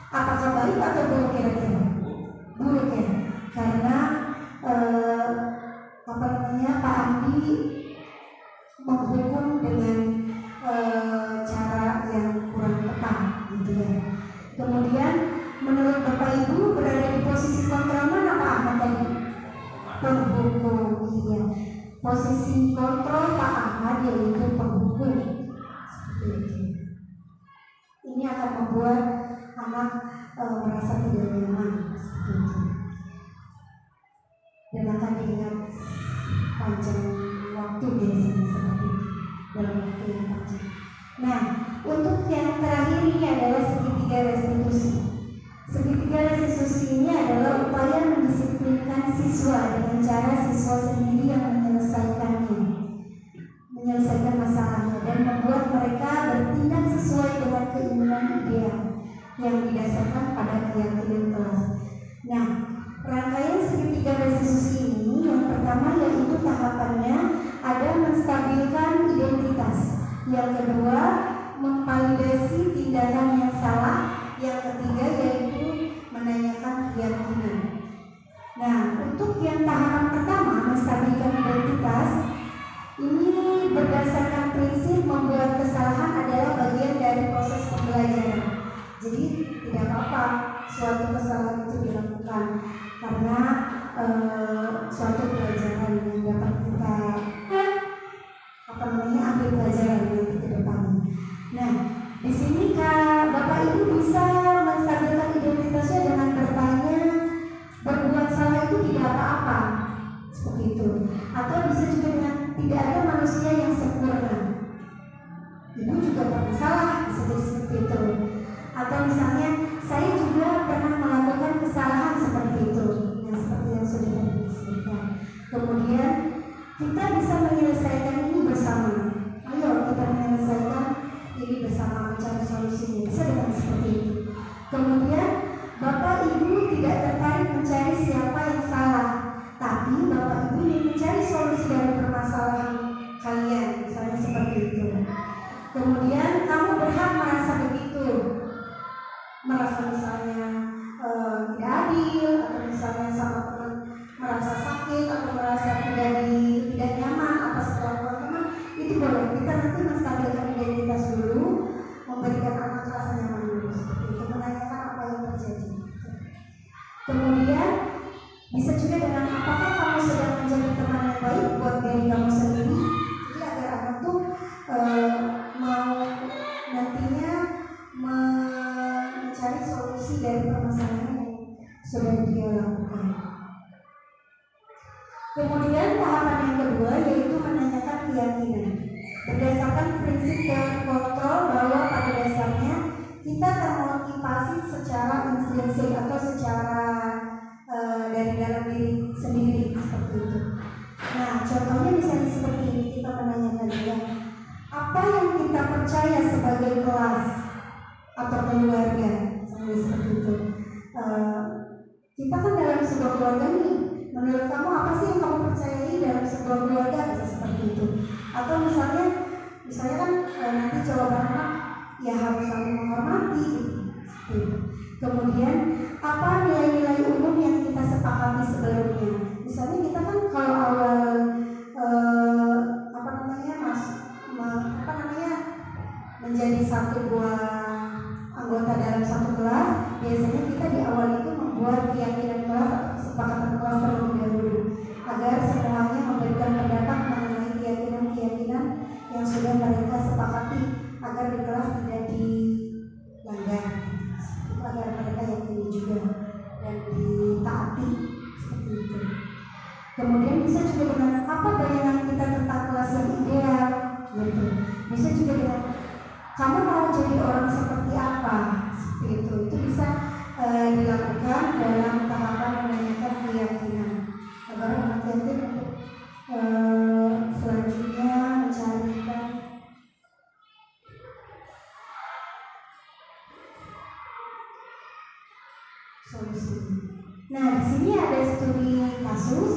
Speaker 2: Apakah baik atau buruk kira-kira? Buruk ya, karena Pak Andi menghukum dengan cara yang kurang tepat gitu ya. Kemudian menurut Bapak Ibu berada di posisi kontrol mana Pak Ahmad tadi? Penghukum, iya. Posisi kontrol Pak Ahmad yaitu penghukum. Seperti itu. Ini akan membuat anak merasa tidak nyaman seperti itu. Dan akan diingat panjang waktu biasanya seperti itu, dalam waktu yang panjang. Nah, untuk yang terakhir ini adalah segitiga restitusi. Segitiga restitusi ini adalah upaya mendisiplinkan siswa dengan cara siswa sendiri yang menyelesaikan masalahnya dan membuat mereka bertindak sesuai dengan keinginan ideal yang didasarkan pada keyakinan kelas. Nah, rangkaian segitiga restitusi ini yang pertama yaitu tahapannya ada menstabilkan identitas, yang kedua memvalidasi tindakan yang salah, yang ketiga yaitu menanyakan keyakinan. Nah, untuk yang tahapan pertama menstabilkan identitas ini berdasarkan prinsip membuat kesalahan adalah bagian dari proses pembelajaran. Jadi tidak apa-apa suatu kesalahan itu dilakukan karena suatu pelajaran yang dapat kita ambil pelajaran nanti ke depannya. Nah, di sini Bapak Ibu bisa menstabilkan identitasnya dengan bertanya, berbuat salah itu tidak apa-apa, seperti itu. Atau bisa juga dengan tidak ada manusia yang sempurna. Ibu juga pernah salah, bisa jadi seperti itu. Atau misalnya saya juga pernah melakukan kesalahan seperti itu, yang seperti yang sudah disebutkan. Kemudian kita bisa menyelesaikan ini bersama. Ayo kita menyelesaikan ini bersama, mencari solusinya. Bisa dengan seperti itu. Kemudian Bapak Ibu tidak tertarik mencari siapa yang salah, tapi Bapak Ibu ingin mencari solusi dari permasalahan kalian, misalnya seperti itu. Kemudian kamu berhak merasa begitu, merasa misalnya tidak adil, atau misalnya sama teman merasa sakit atau merasa tidak nyaman atas perlakuan teman, itu boleh. Kita nanti menstabilkan identitas dulu, memberikan anak rasa nyaman dulu, seperti itu, menanyakan apa yang terjadi. Kemudian bisa juga dengan apakah kamu sedang menjadi teman yang baik buat diri kamu sendiri. Jadi agar anak tuh mau nantinya mencari solusi dari permasalahan yang sudah dia lakukan. Kemudian tahapan yang kedua yaitu menanyakan keyakinan. Berdasarkan prinsip teori kontrol bahwa pada dasarnya kita termotivasi secara intrinsik atau secara dari dalam diri sendiri seperti itu. Nah, contohnya misalnya seperti ini, kita menanyakan dia, apa yang kita percaya sebagai kelas atau keluarga, misalnya seperti itu. Kita kan dalam sebuah keluarga nih, menurut kamu apa sih yang kamu percayai dalam sebuah keluarga, bisa seperti itu. Atau misalnya kan nanti jawabannya ya harus saling menghormati gitu. Kemudian apa nilai-nilai umum yang kita sepakati sebelumnya. Misalnya kita kan kalau awal menjadi satu buah anggota dalam satu kelas, biasanya kita di awal itu membuat keyakinan kelas atau kesepakatan kelas terlebih dahulu agar semuanya memberikan pendapat mengenai keyakinan-keyakinan yang sudah mereka sepakati agar di kelas tidak dilanggar, agar mereka yakini juga dan ditaati seperti itu. Kemudian bisa juga dengan apa bayangan kita tentang kelas yang ideal, gitu. Bisa juga dengan kamu mau jadi orang seperti apa, seperti itu. Itu bisa dilakukan dalam tahapan menanyakan keyakinan agar anak yatim untuk selanjutnya mencarikan solusi. Nah, di sini ada studi kasus.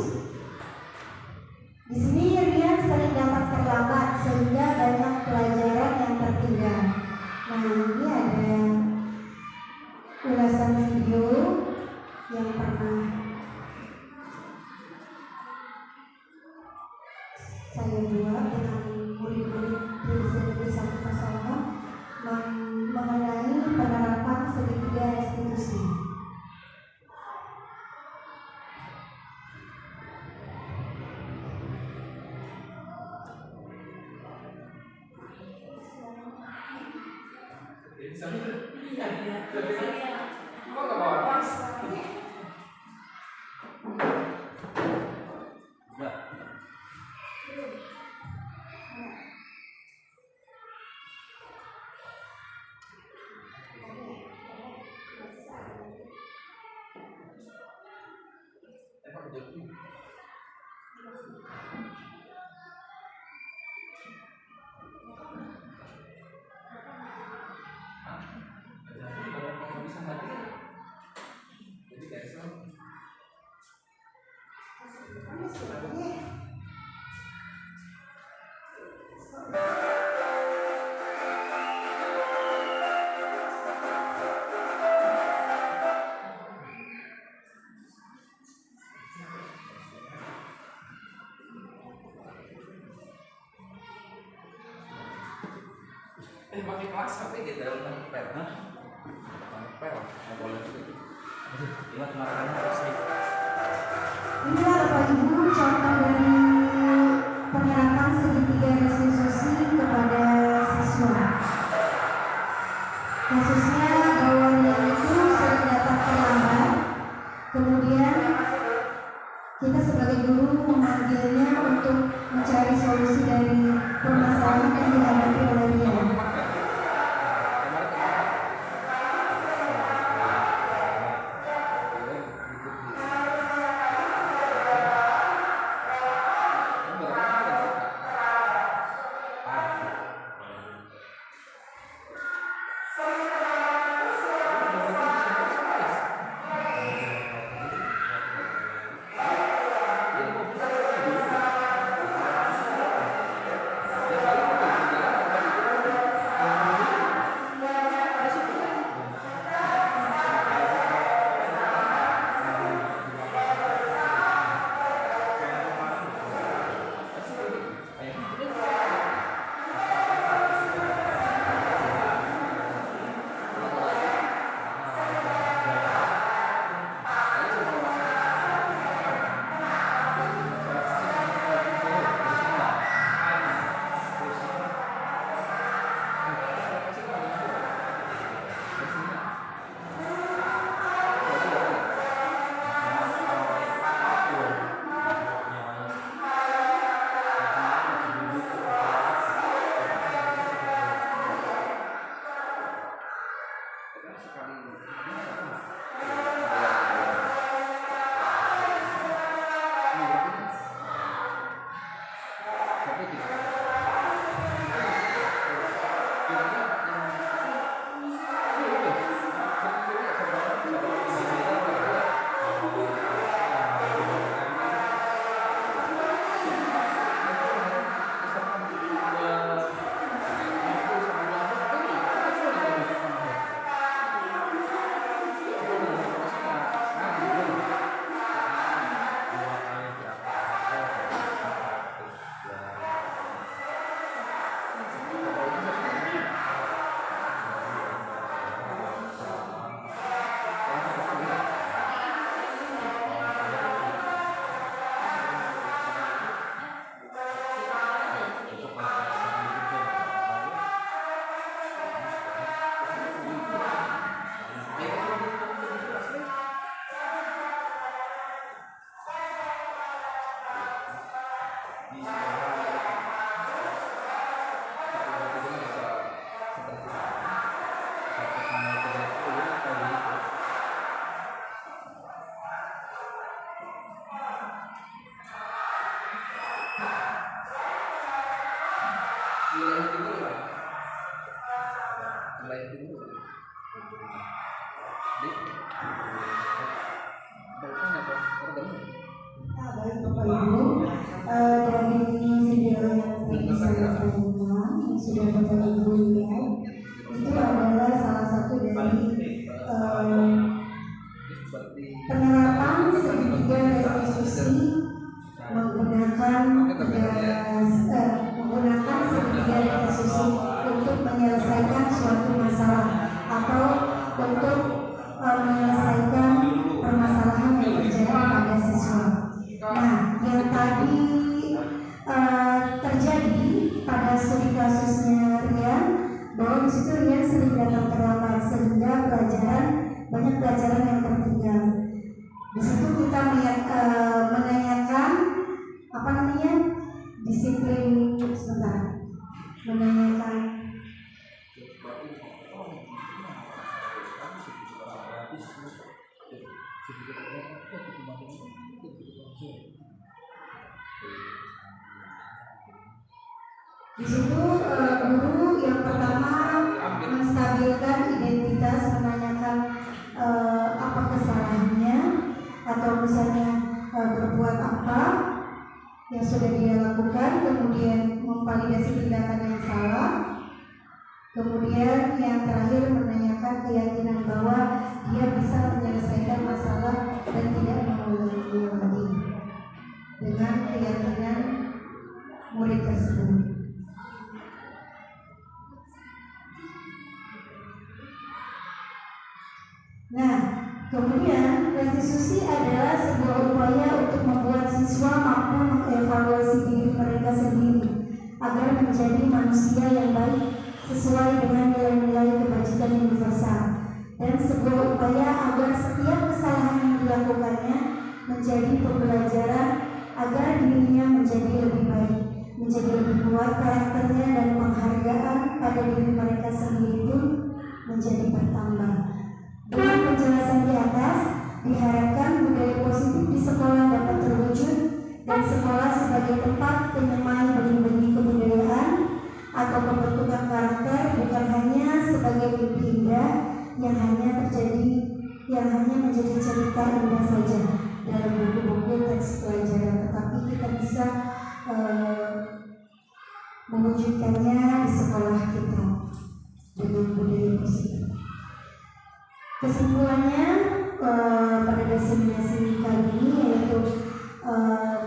Speaker 2: Di sini Rian sering dapat terlambat sehingga banyak pelajaran yang tertinggal. Nah, ini ada ulasan video yang pernah saya buat dengan murid-murid di SMP 1 Pasawahan mengenai penerapan segitiga restitusi.
Speaker 3: Pakai kelas tapi di dalam pel, pel, nggak boleh itu. Ingat makanya harus nih.
Speaker 2: Inilah Bapak Ibu contoh dari penerapan segitiga restitusi kepada siswa. Kasusnya bahwa dia itu sering datang terlambat, kemudian kita sebagai guru memanggilnya untuk mencari solusi dari permasalahan yang dihadapi oleh Rian. Baik Bapak Ibu, dari video yang saya tayangkan yang sudah Bapak Ibu lihat itu adalah salah satu dari penerapan segitiga restitusi menggunakan segitiga restitusi untuk menyelesaikan suatu masalah atau untuk menyelesaikan permasalahan yang terjadi pada siswa. Nah, yang tadi terjadi pada studi kasusnya Rian, bahwa di situ Rian sering datang terlambat sehingga banyak pelajaran yang tertinggal. Di situ kita menanyakan disiplin sebentar, menanyakan di situ guru yang pertama menstabilkan identitas, menanyakan apa kesalahannya atau misalnya berbuat apa yang sudah dia lakukan, kemudian memvalidasi tindakan yang salah, kemudian yang terakhir menanyakan keyakinan bahwa dia bisa menyelesaikan masalah dan tidak mengulanginya lagi dengan keyakinan murid tersebut. Nah, kemudian restitusi adalah sebuah upaya untuk membuat siswa mampu mengevaluasi diri mereka sendiri agar menjadi manusia yang baik sesuai dengan nilai-nilai kebajikan universal, dan sebuah upaya agar setiap kesalahan yang dilakukannya menjadi pembelajaran agar dirinya menjadi lebih baik. menjadi lebih kuat karakternya dan penghargaan pada diri mereka sendiri pun menjadi bertambah. Dengan penjelasan di atas, diharapkan budaya positif di sekolah dapat terwujud dan sekolah sebagai tempat penyemai benih-benih kebudayaan atau pembentukan karakter bukan hanya sebagai mimpi indah yang hanya menjadi cerita indah saja dalam buku-buku teks pelajaran, tetapi kita bisa mewujudkannya di sekolah kita dengan budaya positif. Kesimpulannya pada diseminasi kali ini yaitu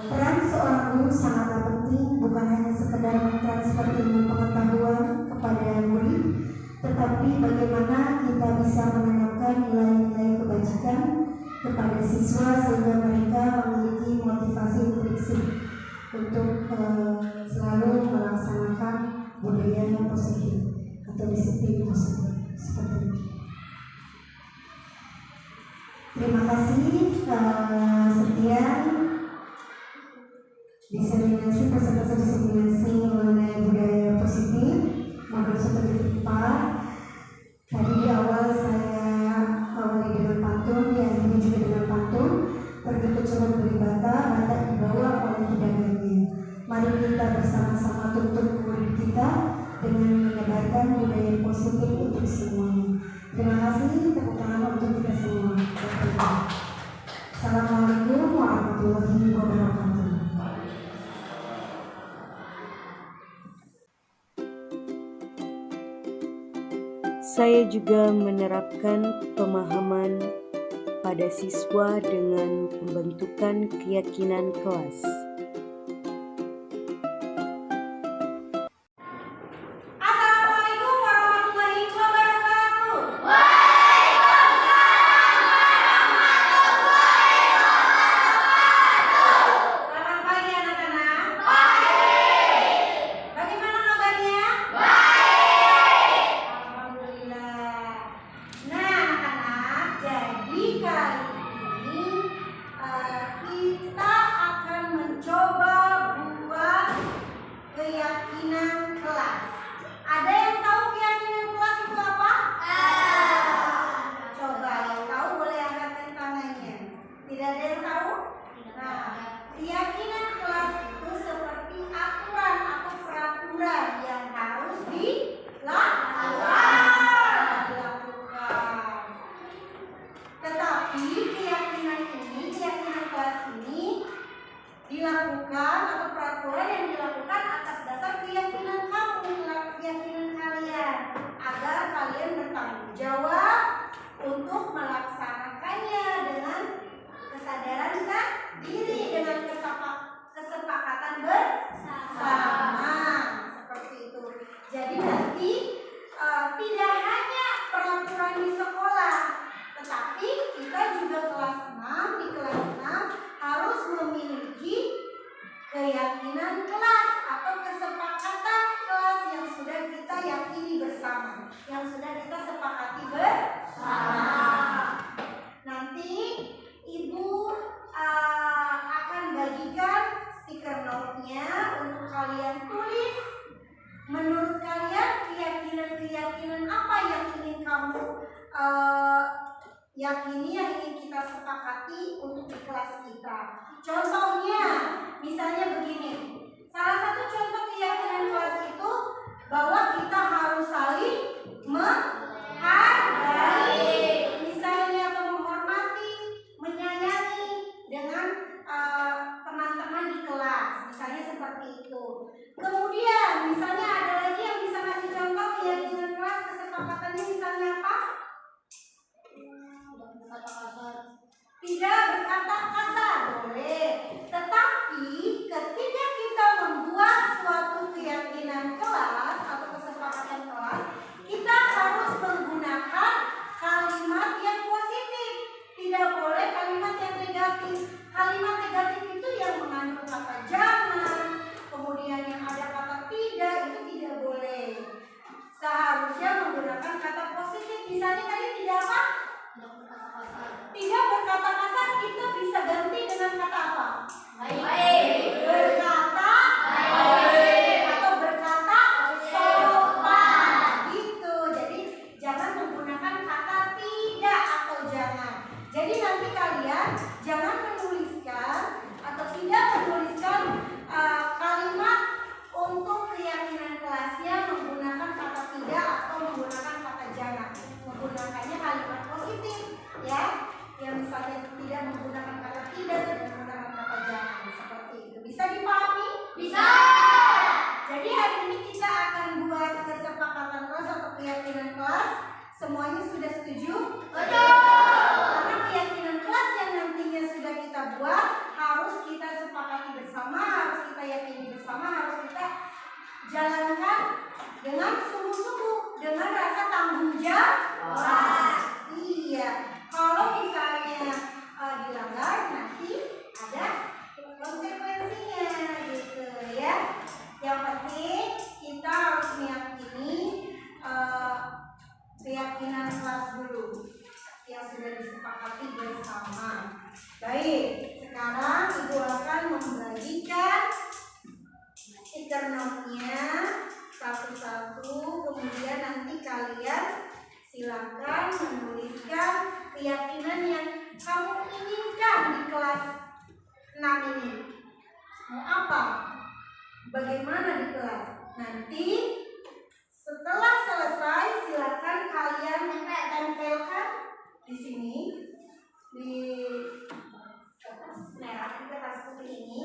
Speaker 2: peran seorang guru sangatlah penting, bukan hanya sekedar mentransfer ilmu pengetahuan kepada murid, tetapi bagaimana kita bisa menanamkan nilai-nilai kebajikan kepada siswa sehingga mereka memiliki motivasi intrinsik untuk selalu melaksanakan budaya yang positif atau disiplin positif seperti itu. Terima kasih. Sekian diseminasi presentasi diseminasi mengenai budaya positif modul seperti 4. Tadi di awal saya awali dengan pantun, diakhiri juga dengan pantun. Pergi ke curug beli bata, bata dibawa oleh hidangannya. Mari kita bersama-sama tuntut murid kita dengan menyebarkan budaya positif untuk semuanya. Terima kasih, tepuk tangan untuk kita semua. Assalamualaikum warahmatullahi wabarakatuh.
Speaker 1: Saya juga menerapkan pemahaman pada siswa dengan pembentukan keyakinan kelas.
Speaker 4: Assalamualaikum warahmatullahi wabarakatuh. Selamat pagi anak-anak. Bagaimana kabarnya? Alhamdulillah. Nah anak-anak, jadi kali ini kita akan mencoba buat keyakinan kelas. Ada yang tahu keyakinan kelas itu apa? Coba yang tahu boleh angkat tangannya. Tidak ada yang tahu? Nah, keyakinan kelas itu seperti aturan atau peraturan yang harus dilakukan. Tetapi keyakinan kelas ini dilakukan atau peraturan yang dilakukan atas dasar keyakinan keyakinan kalian, agar kalian bertanggung jawab untuk melaksanakannya dengan kesadaran diri, dengan kesepakatan bersama seperti itu. Jadi nanti tidak hanya peraturan di sekolah, tetapi kita juga di kelas 6 harus memiliki keyakinan kelas atau kesepakatan kelas yang sudah kita yakini bersama, yang sudah kita sepakati bersama. Nanti Ibu akan bagikan stiker note-nya untuk kalian tulis. Menurut kalian keyakinan apa yang ingin kamu yakini, yang ingin kita sepakati untuk di kelas kita. Contohnya, misalnya begini. Salah satu contoh keyakinan kelas itu bahwa kita harus saling menghargai, misalnya, atau menghormati, menyayangi dengan teman-teman di kelas, misalnya seperti itu. Kemudian, misalnya ada lagi yang bisa kasih contoh keyakinan kelas, kesepakatannya misalnya apa? Tidak berkata kasar, boleh. Tetapi ketika kita membuat suatu keyakinan kelas atau kesepakatan kelas, kita harus menggunakan kalimat yang positif. Tidak boleh kalimat yang negatif. Kalimat negatif itu yang mengandung kata jangan, kemudian yang ada kata tidak, itu jalankan dengan sungguh-sungguh, dengan rasa tanggung jawab. Iya, kalau misalnya dilanggar nanti ada konsekuensinya gitu ya. Yang penting kita harus meyakini keyakinan kelas dulu yang sudah disepakati bersama. Baik, sekarang Ibu akan membagikan stiker nomnya satu-satu, kemudian nanti kalian silakan menuliskan keyakinan yang kamu inginkan di kelas 6 ini. Mau apa? Bagaimana di kelas? Nanti setelah selesai silakan kalian tempelkan di sini di kertas merah, di kertas putih ini.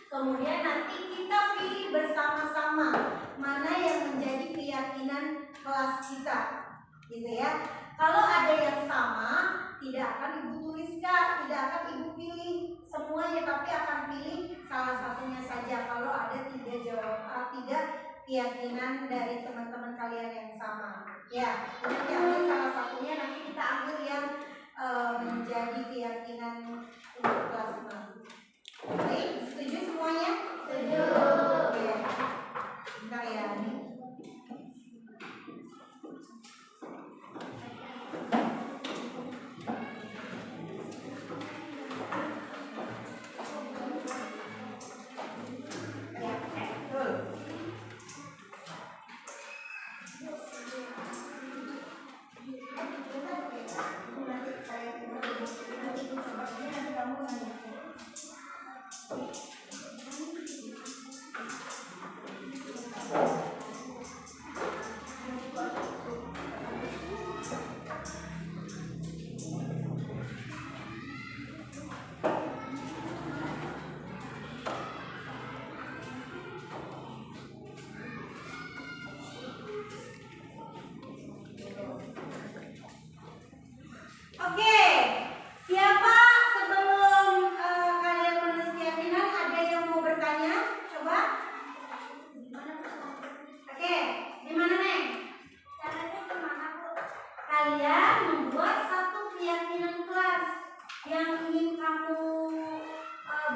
Speaker 4: Kemudian nanti kita pilih bersama-sama mana yang menjadi keyakinan kelas kita, gitu ya. Kalau ada yang sama, tidak akan Ibu tuliskan, tidak akan Ibu pilih semuanya, tapi akan pilih salah satunya saja. Kalau ada tiga keyakinan dari teman-teman kalian yang sama, ya, nanti ambil salah satunya, nanti kita ambil yang menjadi keyakinan untuk kelas 6. Baik, setuju semuanya? Setuju. Oke. Bentar ya. Oke, siapa sebelum kalian menulis keyakinan ada yang mau bertanya? Coba. Oke, gimana Neng? Caranya gimana Bu? Kalian membuat satu keyakinan kelas yang ingin kamu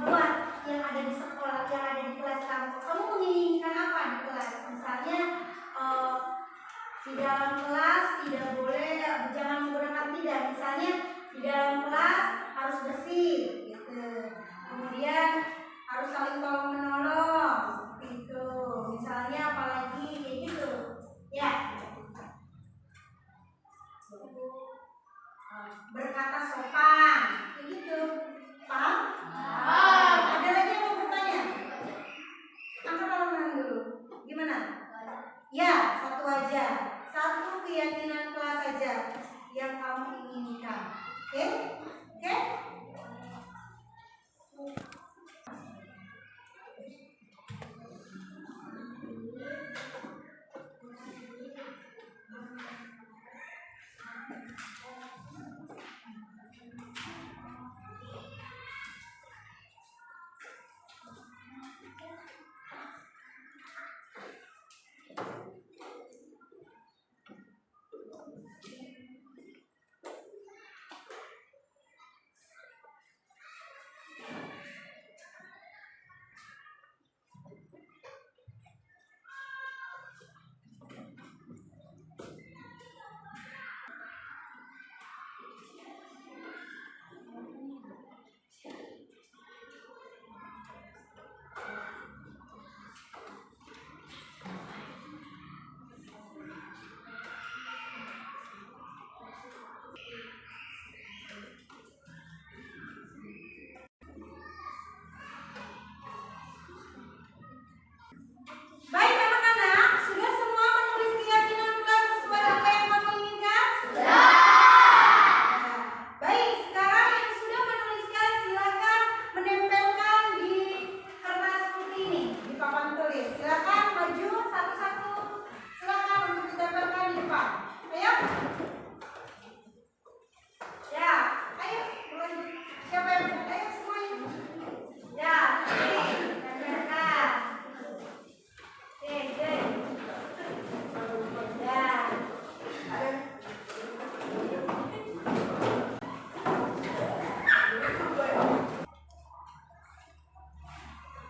Speaker 4: buat, yang ada di sekolah, yang ada di kelas kamu. Kamu menginginkan apa di kelas? Misalnya di dalam kelas tidak boleh, jangan menggunakan tidak. Misalnya di dalam kelas harus bersih, gitu. Kemudian harus saling tolong menolong, gitu. Misalnya apalagi kayak gitu, ya. Berkata sopan, kayak gitu. Paham? Ada lagi yang mau bertanya? Angkat tangan dulu. Gimana? Ya, satu aja. Satu keyakinan kelas saja yang kamu inginkan. Oke? Oke?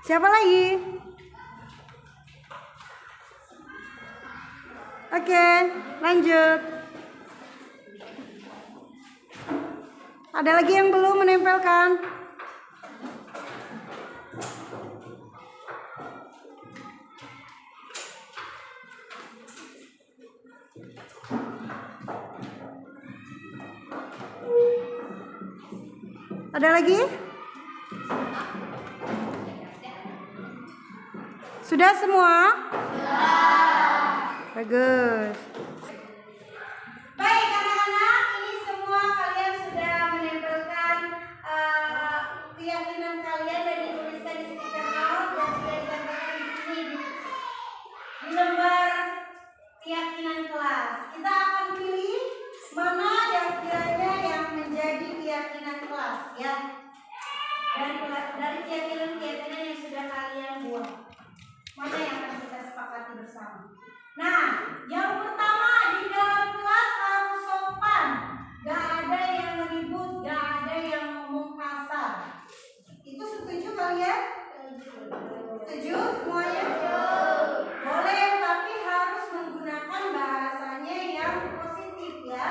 Speaker 5: Siapa lagi? Oke, lanjut. Ada lagi yang belum menempelkan? Ada lagi? Sudah semua? Bagus.
Speaker 4: Baik anak-anak, ini semua kalian sudah menempelkan keyakinan kalian dan dituliskan di stiker note dan sudah ditempelkan di sini di lembar keyakinan kelas. Kita akan pilih mana yang kiranya yang menjadi keyakinan kelas ya. Dari keyakinan-keyakinan yang sudah kalian buat. Mana yang akan kita sepakati bersama? Nah, yang pertama di dalam kelas harus sopan. Gak ada yang ribut, gak ada yang ngomong kasar. Itu setuju kalian? Setuju semuanya? Boleh, tapi harus menggunakan bahasanya yang positif ya.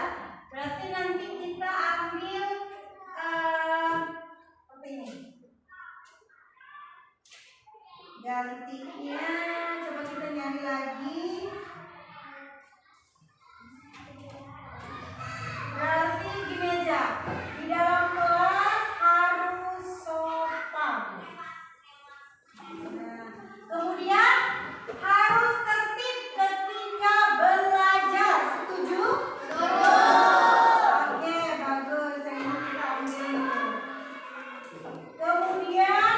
Speaker 4: Berarti nanti kita ambil apa ini? Gantinya, coba kita nyari lagi. Berarti gini aja, di dalam kelas harus sopan. Nah, kemudian harus tertib ketika belajar. Setuju? Setuju. Oke, bagus. Yang ini kita ambil. Kemudian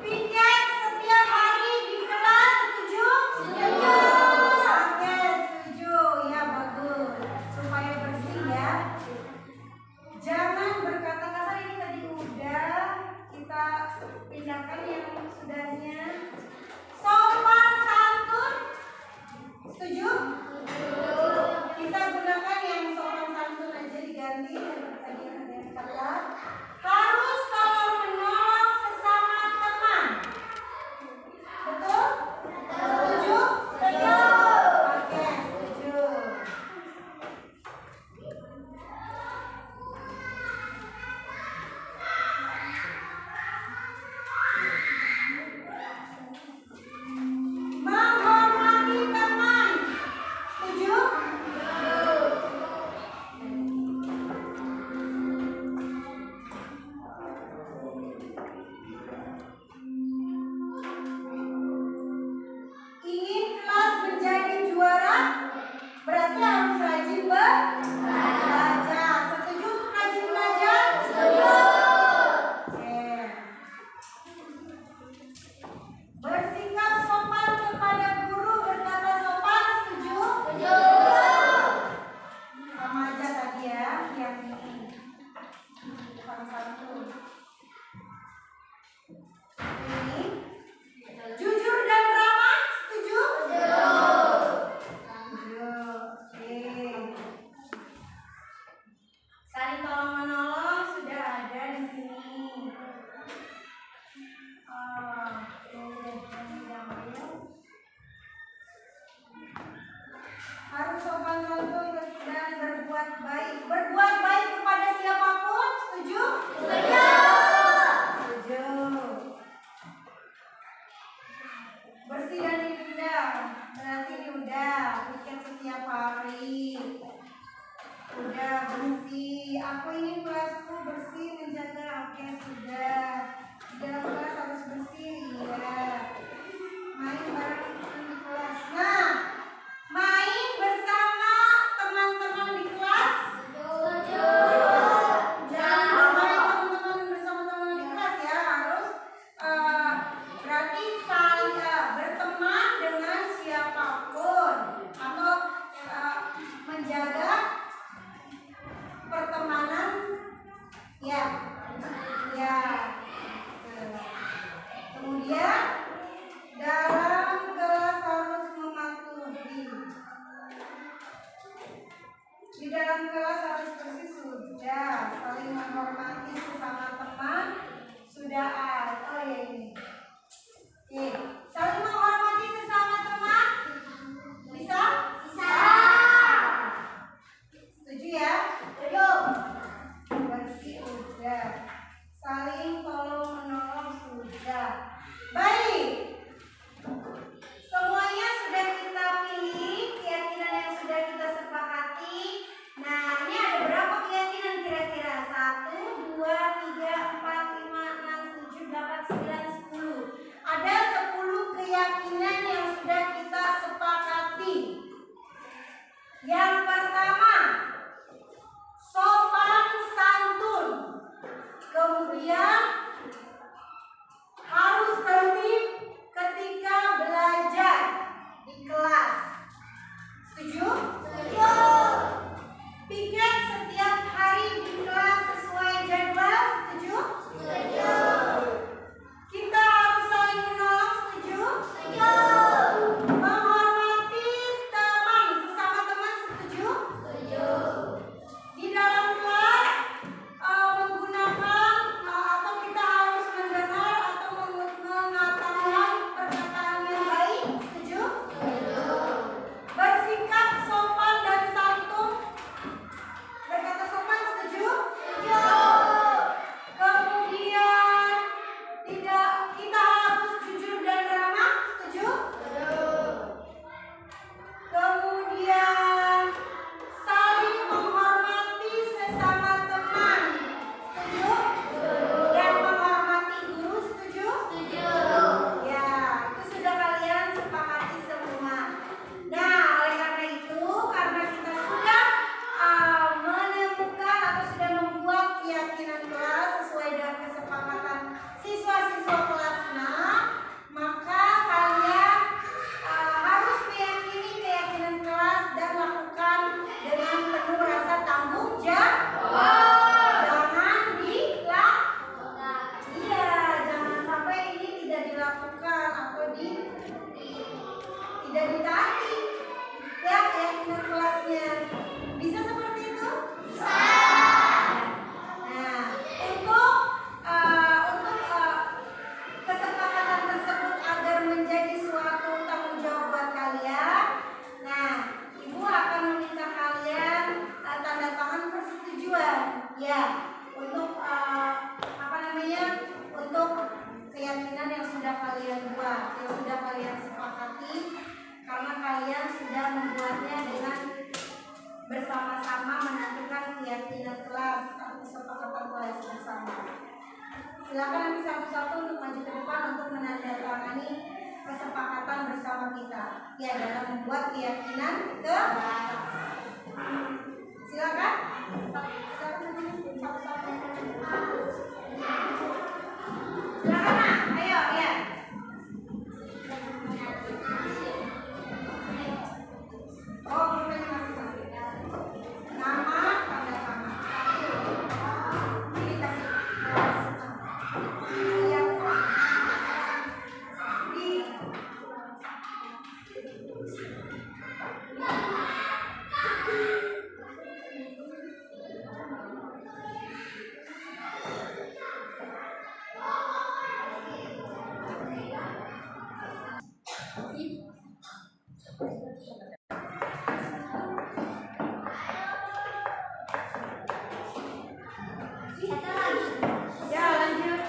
Speaker 4: piket setiap hari di kelas. Setuju? Setuju. Oke, setuju. Ya, bagus. Supaya bersih ya. Jangan berkata kasar, ini tadi udah. Kita pindahkan yang sudahnya. Sopan santun. Setuju? Kita gunakan yang sopan santun aja diganti. Tadi ada yang kata. Harus tolong menolong sesama teman. Betul? Setuju? Setuju. Oke, setuju. untuk keyakinan yang sudah kalian buat, yang sudah kalian sepakati, karena kalian sudah membuatnya dengan bersama-sama menentukan keyakinan kelas atau kesepakatan kelas bersama. Silakan nanti satu-satu untuk maju ke depan untuk menandatangani kesepakatan bersama kita, ya, dalam membuat keyakinan ke atas. Silakan. Satu-satu. Silakan, Nak. Ayo, ya. Oh, pulpennya masing-masing. Nama, tanda tangan. Ini kasih kelas. Yang di ya, lanjut.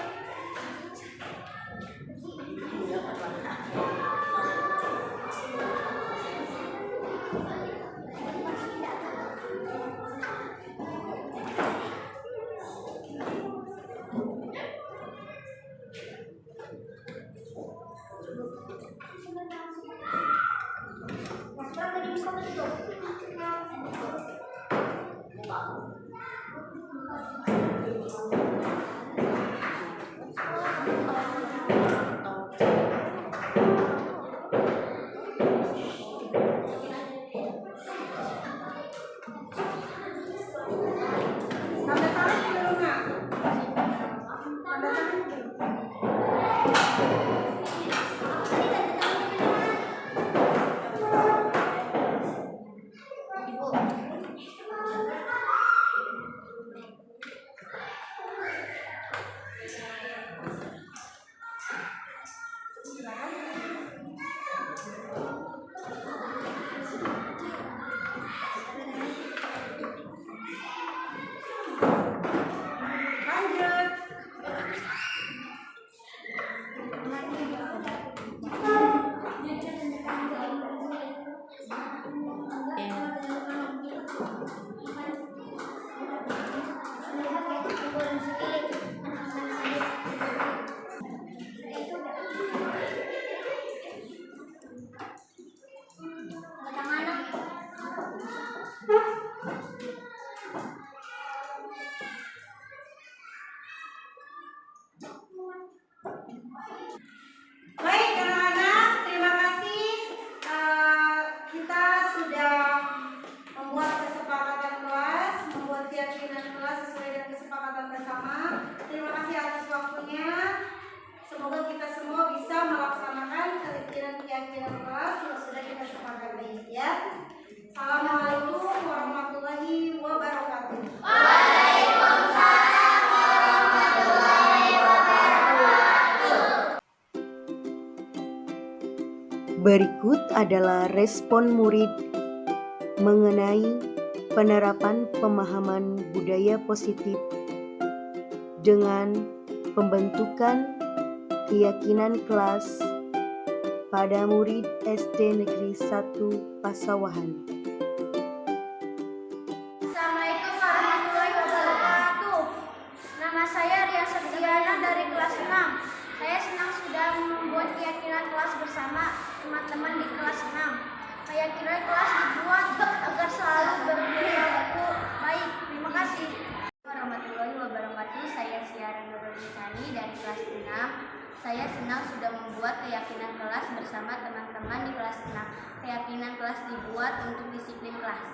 Speaker 4: Tanda tangan dulu, Nak. Tanda tangan dulu. Lanjut. Baik, anak-anak, terima kasih. Kita sudah membuat kesepakatan kelas, membuat keyakinan kelas sesuai dengan kesepakatan bersama. Terima kasih atas waktunya. Semoga kita semua bisa melaksanakan keyakinan kelas yang sudah kita sepakati, ya. Assalamualaikum warahmatullahi wabarakatuh.
Speaker 1: Berikut adalah respon murid mengenai penerapan pemahaman budaya positif dengan pembentukan keyakinan kelas pada murid SD Negeri 1 Pasawahan.
Speaker 6: Assalamualaikum warahmatullahi wabarakatuh. Nama saya Ria Septiana dari kelas 6. Saya senang sudah membuat keyakinan kelas bersama teman-teman di kelas 6. Keyakinan kelas dibuat agar selalu berperilaku baik. Terima kasih. Warahmatullahi wabarakatuh. Saya Siara Nurul-Nisani dari kelas 6. Saya senang sudah membuat keyakinan kelas bersama teman-teman di kelas 6. Keyakinan kelas dibuat untuk disiplin kelas.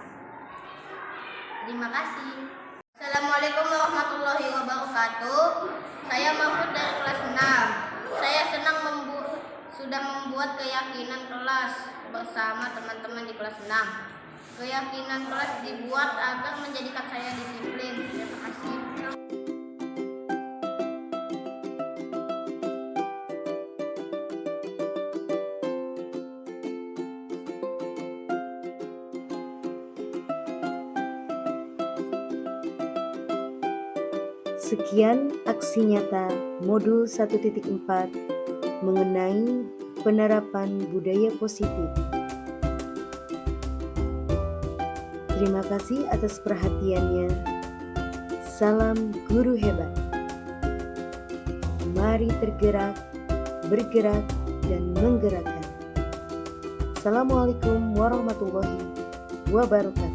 Speaker 6: Terima kasih. Assalamualaikum warahmatullahi wabarakatuh. Saya Mahfud dari kelas 6. Saya senang sudah membuat keyakinan kelas bersama teman-teman di kelas 6. Keyakinan kelas dibuat agar menjadikan saya disiplin. Terima kasih.
Speaker 1: Sekian aksi nyata modul 1.4 mengenai penerapan budaya positif. Terima kasih atas perhatiannya. Salam guru hebat. Mari tergerak, bergerak, dan menggerakkan. Assalamualaikum warahmatullahi wabarakatuh.